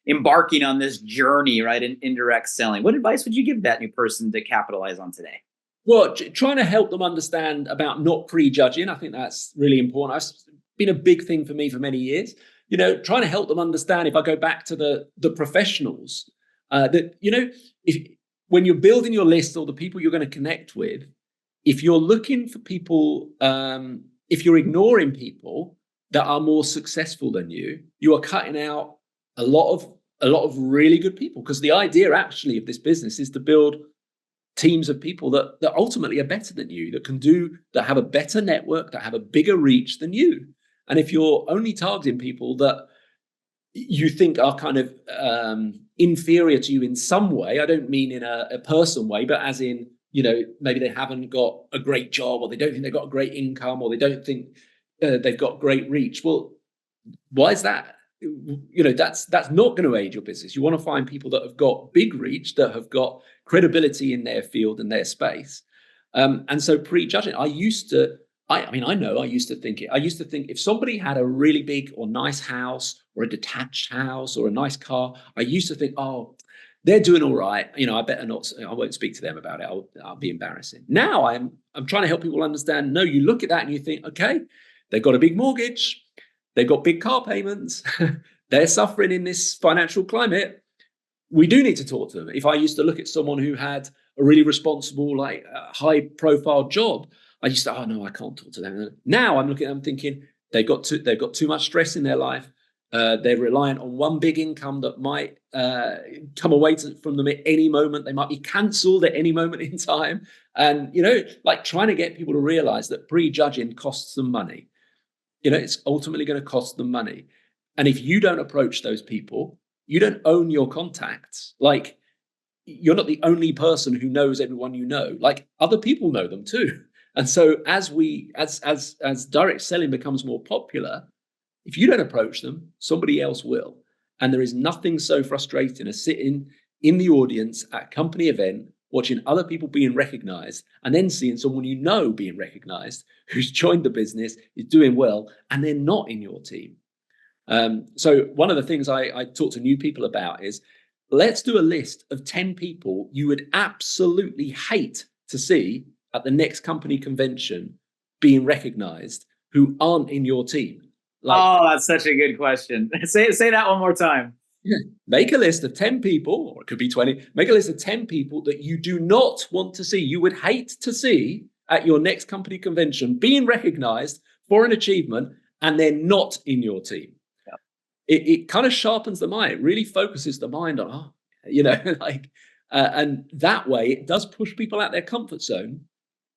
embarking on this journey, right, in indirect selling. What advice would you give that new person to capitalize on today? Well, trying to help them understand about not prejudging. I think that's really important. I've been a big thing for me for many years. Trying to help them understand, if I go back to the professionals, that, when you're building your list or the people you're going to connect with, if you're looking for people, if you're ignoring people that are more successful than you, you are cutting out a lot of really good people. Because the idea actually of this business is to build teams of people that ultimately are better than you, that have a better network, that have a bigger reach than you. And if you're only targeting people that you think are kind of inferior to you in some way, I don't mean in a person way, but as in, maybe they haven't got a great job, or they don't think they've got a great income, or they don't think they've got great reach. Well, why is that? That's not going to aid your business. You want to find people that have got big reach, that have got credibility in their field and their space. And so prejudging, I used to think if somebody had a really big or nice house, or a detached house, or a nice car, I used to think, oh, they're doing all right. I better not. I won't speak to them about it. I'll be embarrassing. Now I'm trying to help people understand. No, you look at that and you think, okay, they've got a big mortgage, they've got big car payments, they're suffering in this financial climate. We do need to talk to them. If I used to look at someone who had a really responsible, like high-profile job, I used to, oh no, I can't talk to them. Now I'm looking at them thinking they've got too much stress in their life. They're reliant on one big income that might come away from them at any moment. They might be cancelled at any moment in time. And, like trying to get people to realize that prejudging costs them money. It's ultimately going to cost them money. And if you don't approach those people, you don't own your contacts. Like, you're not the only person who knows everyone you know. Like, other people know them too. And so as direct selling becomes more popular, if you don't approach them, somebody else will. And there is nothing so frustrating as sitting in the audience at a company event, watching other people being recognized, and then seeing someone being recognized, who's joined the business, is doing well, and they're not in your team. So one of the things I talk to new people about is, let's do a list of 10 people you would absolutely hate to see at the next company convention being recognized, who aren't in your team. That's such a good question. Say that one more time. Yeah. Make a list of 10 people, or it could be 20. Make a list of 10 people that you do not want to see, you would hate to see at your next company convention being recognized for an achievement, and they're not in your team. Yeah. It kind of sharpens the mind. It really focuses the mind on, and that way it does push people out their comfort zone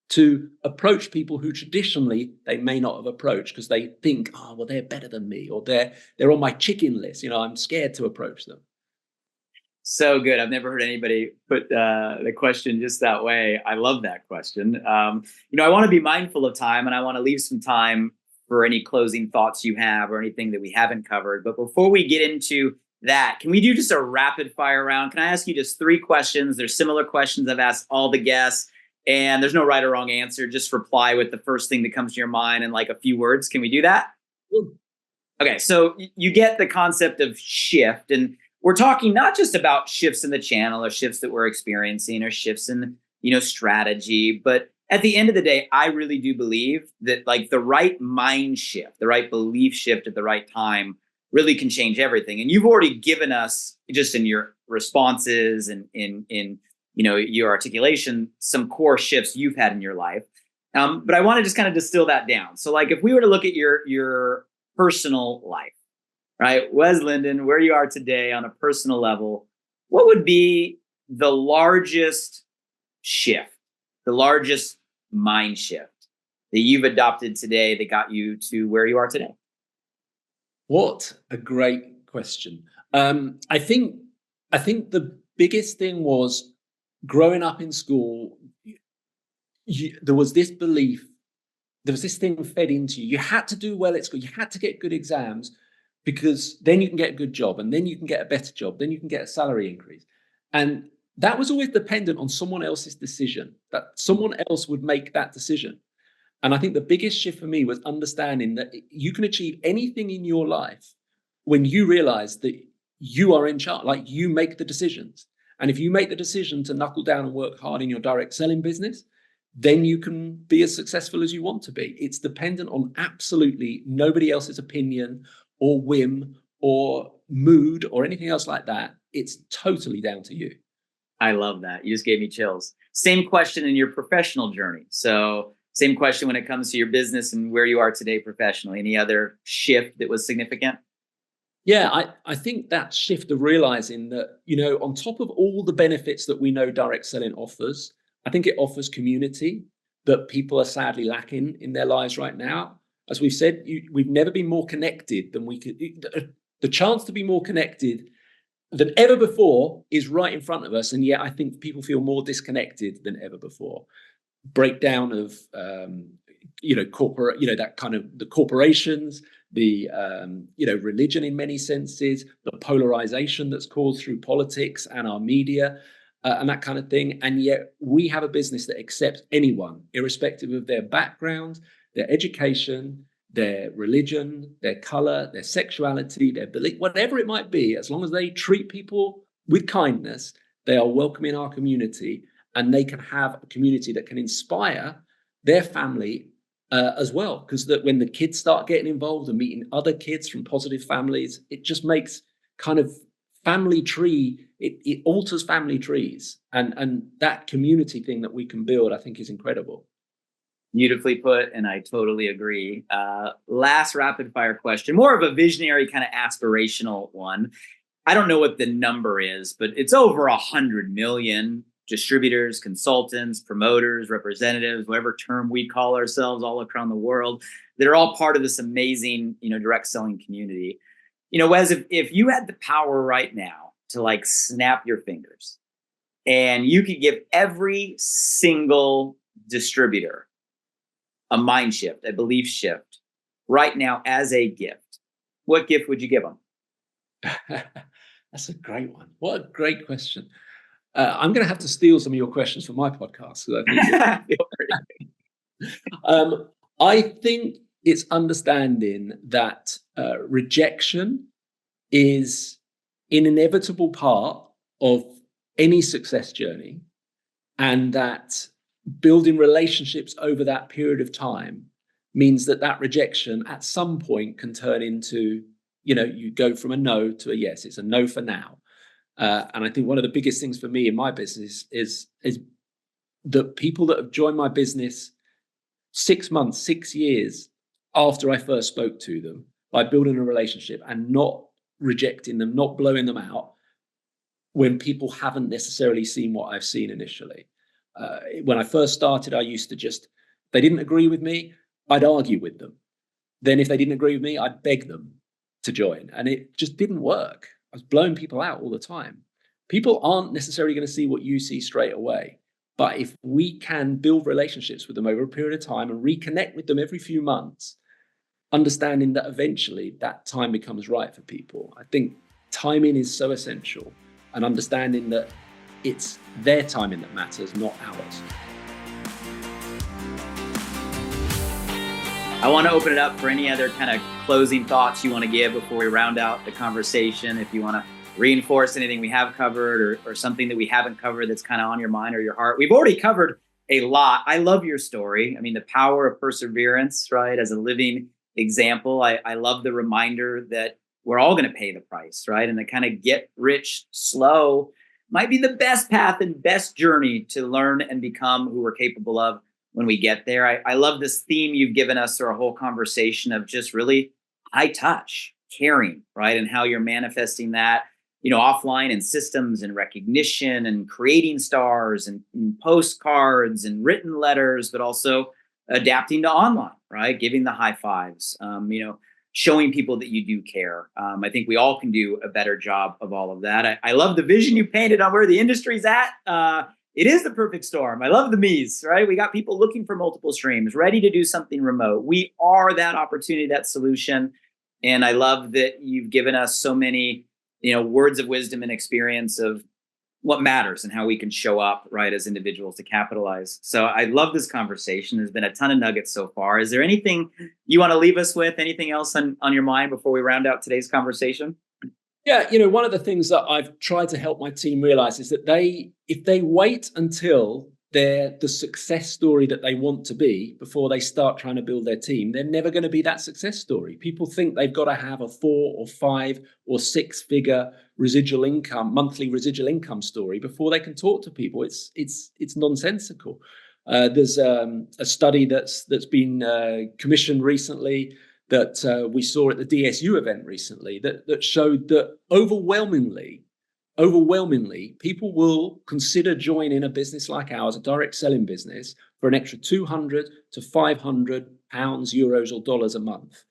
to approach people who traditionally they may not have approached, because they think, oh, well, they're better than me, or they're on my chicken list. I'm scared to approach them. So good. I've never heard anybody put the question just that way. I love that question. I want to be mindful of time, and I want to leave some time for any closing thoughts you have or anything that we haven't covered. But before we get into that, can we do just a rapid fire round? Can I ask you just 3 questions? There's similar questions I've asked all the guests. And there's no right or wrong answer. Just reply with the first thing that comes to your mind in like a few words. Can we do that? Okay, so you get the concept of shift. And we're talking not just about shifts in the channel, or shifts that we're experiencing, or shifts in, strategy. But at the end of the day, I really do believe that like the right mind shift, the right belief shift at the right time really can change everything. And you've already given us, just in your responses and in your articulation, some core shifts you've had in your life. But I want to just kind of distill that down. So like, if we were to look at your personal life, right? Wes Linden, where you are today on a personal level, what would be the largest shift, the largest mind shift that you've adopted today that got you to where you are today? What a great question. I think the biggest thing was, growing up in school, there was this belief, there was this thing fed into you. You had to do well at school. You had to get good exams, because then you can get a good job, and then you can get a better job. Then you can get a salary increase. And that was always dependent on someone else's decision, that someone else would make that decision. And I think the biggest shift for me was understanding that you can achieve anything in your life when you realize that you are in charge, like you make the decisions. And if you make the decision to knuckle down and work hard in your direct selling business, then you can be as successful as you want to be. It's dependent on absolutely nobody else's opinion or whim or mood or anything else like that. It's totally down to you. I love that. You just gave me chills. Same question in your professional journey. So same question when it comes to your business and where you are today professionally. Any other shift that was significant? Yeah, I think that shift of realizing that, on top of all the benefits that we know direct selling offers, I think it offers community that people are sadly lacking in their lives right now. As we've said, we've never been more connected than we could. The chance to be more connected than ever before is right in front of us. And yet I think people feel more disconnected than ever before. Breakdown of, corporate, that kind of the corporations, the, religion in many senses, the polarization that's caused through politics and our media. And that kind of thing. And yet we have a business that accepts anyone, irrespective of their background, their education, their religion, their color, their sexuality, their belief, whatever it might be. As long as they treat people with kindness, they are welcome in our community, and they can have a community that can inspire their family as well. Because when the kids start getting involved and meeting other kids from positive families, it just makes kind of family tree, it alters family trees, and that community thing that we can build, I think, is incredible. Beautifully put, and I totally agree. Last rapid fire question, more of a visionary kind of aspirational one. I don't know what the number is, but it's over 100 million distributors, consultants, promoters, representatives, whatever term we call ourselves, all around the world that are all part of this amazing, direct selling community. Wes, if you had the power right now to snap your fingers and you could give every single distributor a mind shift, a belief shift right now as a gift, what gift would you give them? That's a great one. What a great question. I'm going to have to steal some of your questions for my podcast. I think it's understanding that rejection is an inevitable part of any success journey, and that building relationships over that period of time means that rejection at some point can turn into, you go from a no to a yes. It's a no for now. And I think one of the biggest things for me in my business is the people that have joined my business 6 months, 6 years after I first spoke to them, by building a relationship and not rejecting them, not blowing them out when people haven't necessarily seen what I've seen initially. When I first started, I used to they didn't agree with me, I'd argue with them. Then if they didn't agree with me, I'd beg them to join. And it just didn't work. I was blowing people out all the time. People aren't necessarily going to see what you see straight away. But if we can build relationships with them over a period of time and reconnect with them every few months, understanding that eventually that time becomes right for people. I think timing is so essential, and understanding that it's their timing that matters, not ours. I want to open it up for any other kind of closing thoughts you want to give before we round out the conversation. If you want to reinforce anything we have covered or something that we haven't covered that's kind of on your mind or your heart. We've already covered a lot. I love your story. I mean, the power of perseverance, right? As a living example, I love the reminder that we're all going to pay the price, right? And the kind of get rich slow might be the best path and best journey to learn and become who we're capable of when we get there. I love this theme you've given us through our whole conversation of just really high touch, caring, right? And how you're manifesting that, offline in systems and recognition and creating stars and postcards and written letters, but also adapting to online, right? Giving the high fives, showing people that you do care. I think we all can do a better job of all of that. I love the vision you painted on where the industry's at. It is the perfect storm. I love the MIIS, right? We got people looking for multiple streams, ready to do something remote. We are that opportunity, that solution. And I love that you've given us so many, words of wisdom and experience of what matters and how we can show up, right, as individuals to capitalize. So I love this conversation. There's been a ton of nuggets so far. Is there anything you want to leave us with? Anything else on your mind before we round out today's conversation? Yeah, one of the things that I've tried to help my team realize is that if they wait until they're the success story that they want to be before they start trying to build their team, they're never going to be that success story. People think they've got to have a 4 or 5 or 6 figure monthly residual income story before they can talk to people. It's nonsensical. There's a study that's been commissioned recently that we saw at the DSU event recently that showed that overwhelmingly, people will consider joining a business like ours, a direct selling business, for an extra 200 to 500 pounds, euros, or dollars a month.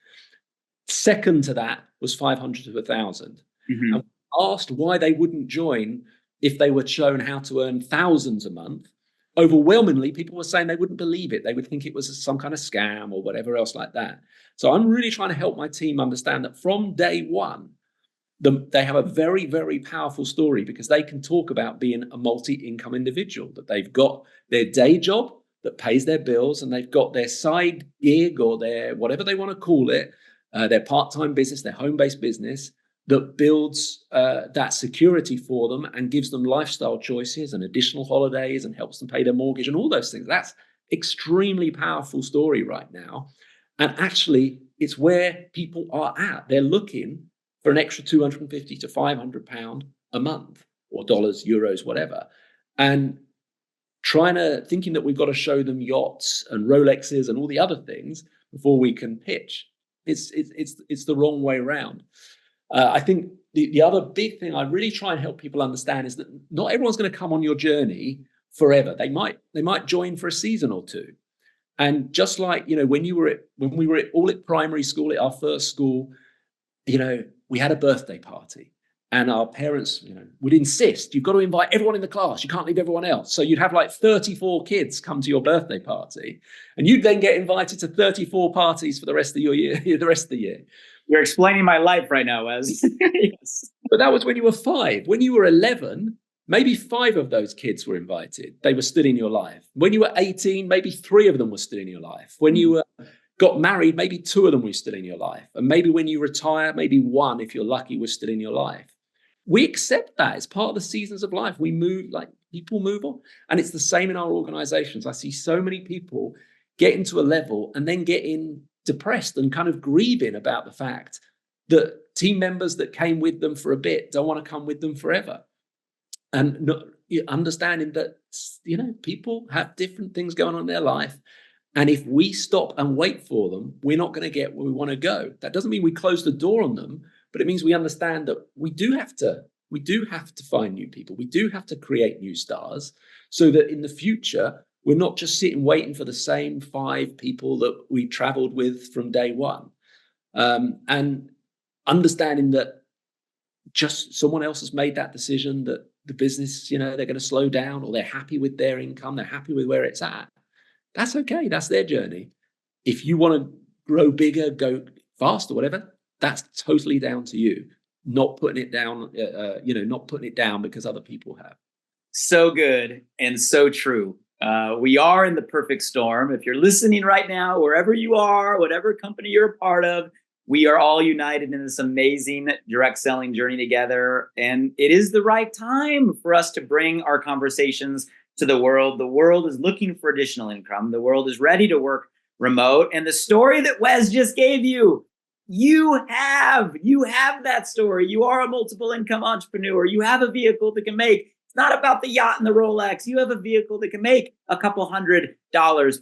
Second to that was 500 to 1,000. Mm-hmm. And asked why they wouldn't join if they were shown how to earn thousands a month. Overwhelmingly, people were saying they wouldn't believe it. They would think it was some kind of scam or whatever else like that. So I'm really trying to help my team understand that from day one, they have a very, very powerful story because they can talk about being a multi-income individual, that they've got their day job that pays their bills, and they've got their side gig or their whatever they want to call it, their part-time business, their home-based business that builds that security for them and gives them lifestyle choices and additional holidays and helps them pay their mortgage and all those things. That's extremely powerful story right now. And actually, it's where people are at. They're looking for an extra 250 to 500 pound a month, or dollars, euros, whatever, and thinking that we've got to show them yachts and Rolexes and all the other things before we can pitch. It's the wrong way around. I think the other big thing I really try and help people understand is that not everyone's going to come on your journey forever. They might join for a season or two. And just like, when we were all at primary school, at our first school, we had a birthday party, and our parents, would insist, you've got to invite everyone in the class. You can't leave everyone else. So you'd have like 34 kids come to your birthday party, and you'd then get invited to 34 parties for the rest of your year, the rest of the year. You're explaining my life right now, Wes. Yes. But that was when you were 5. When you were 11, maybe 5 of those kids were invited. They were still in your life. When you were 18, maybe 3 of them were still in your life. When you got married, maybe 2 of them were still in your life. And maybe when you retire, maybe 1, if you're lucky, was still in your life. We accept that as part of the seasons of life. We move, like people move on. And it's the same in our organizations. I see so many people getting to a level and then getting depressed and kind of grieving about the fact that team members that came with them for a bit don't want to come with them forever. And understanding that, people have different things going on in their life. And if we stop and wait for them, we're not going to get where we want to go. That doesn't mean we close the door on them, but it means we understand that we do have to find new people. We do have to create new stars so that in the future, we're not just sitting waiting for the same 5 people that we traveled with from day one. And understanding that just someone else has made that decision, that the business, they're going to slow down, or they're happy with their income, they're happy with where it's at. That's okay. That's their journey. If you want to grow bigger, go faster, whatever, that's totally down to you. Not putting it down, not putting it down because other people have. So good and so true. We are in the perfect storm. If you're listening right now, wherever you are, whatever company you're a part of, we are all united in this amazing direct selling journey together. And it is the right time for us to bring our conversations to the world. The world is looking for additional income. The world is ready to work remote. And the story that Wes just gave you, you have that story. You are a multiple income entrepreneur. You have a vehicle that can make, it's not about the yacht and the Rolex. You have a vehicle that can make a couple $100,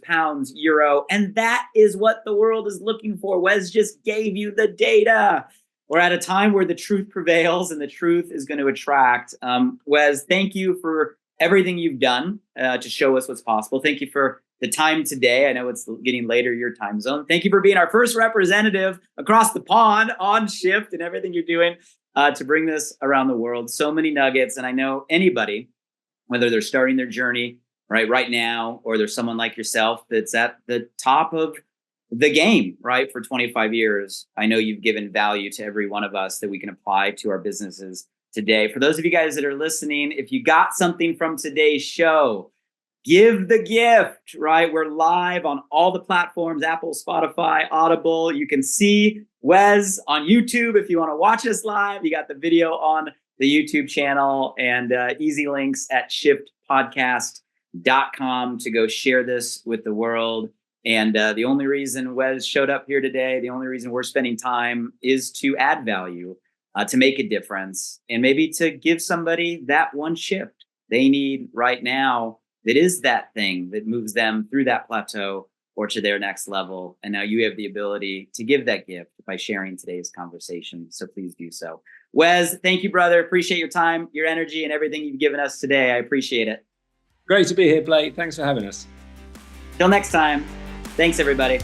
pounds, euro. And that is what the world is looking for. Wes just gave you the data. We're at a time where the truth prevails and the truth is going to attract. Wes, thank you for everything you've done to show us what's possible. Thank you for the time today. I know it's getting later your time zone. Thank you for being our first representative across the pond on Shift and everything you're doing to bring this around the world. So many nuggets. And I know anybody, whether they're starting their journey right now, or there's someone like yourself that's at the top of the game, for 25 years. I know you've given value to every one of us that we can apply to our businesses today. For those of you guys that are listening, if you got something from today's show, give the gift, We're live on all the platforms, Apple, Spotify, Audible. You can see Wes on YouTube if you want to watch us live. You got the video on the YouTube channel, and easy links at shiftpodcast.com. to go share this with the world. And the only reason Wes showed up here today, the only reason we're spending time is to add value, to make a difference, and maybe to give somebody that one shift they need right now that is that thing that moves them through that plateau or to their next level. And now you have the ability to give that gift by sharing today's conversation. So please do so. Wes, thank you, brother. Appreciate your time, your energy, and everything you've given us today. I appreciate it. Great to be here, Blake. Thanks for having us. Till next time. Thanks, everybody.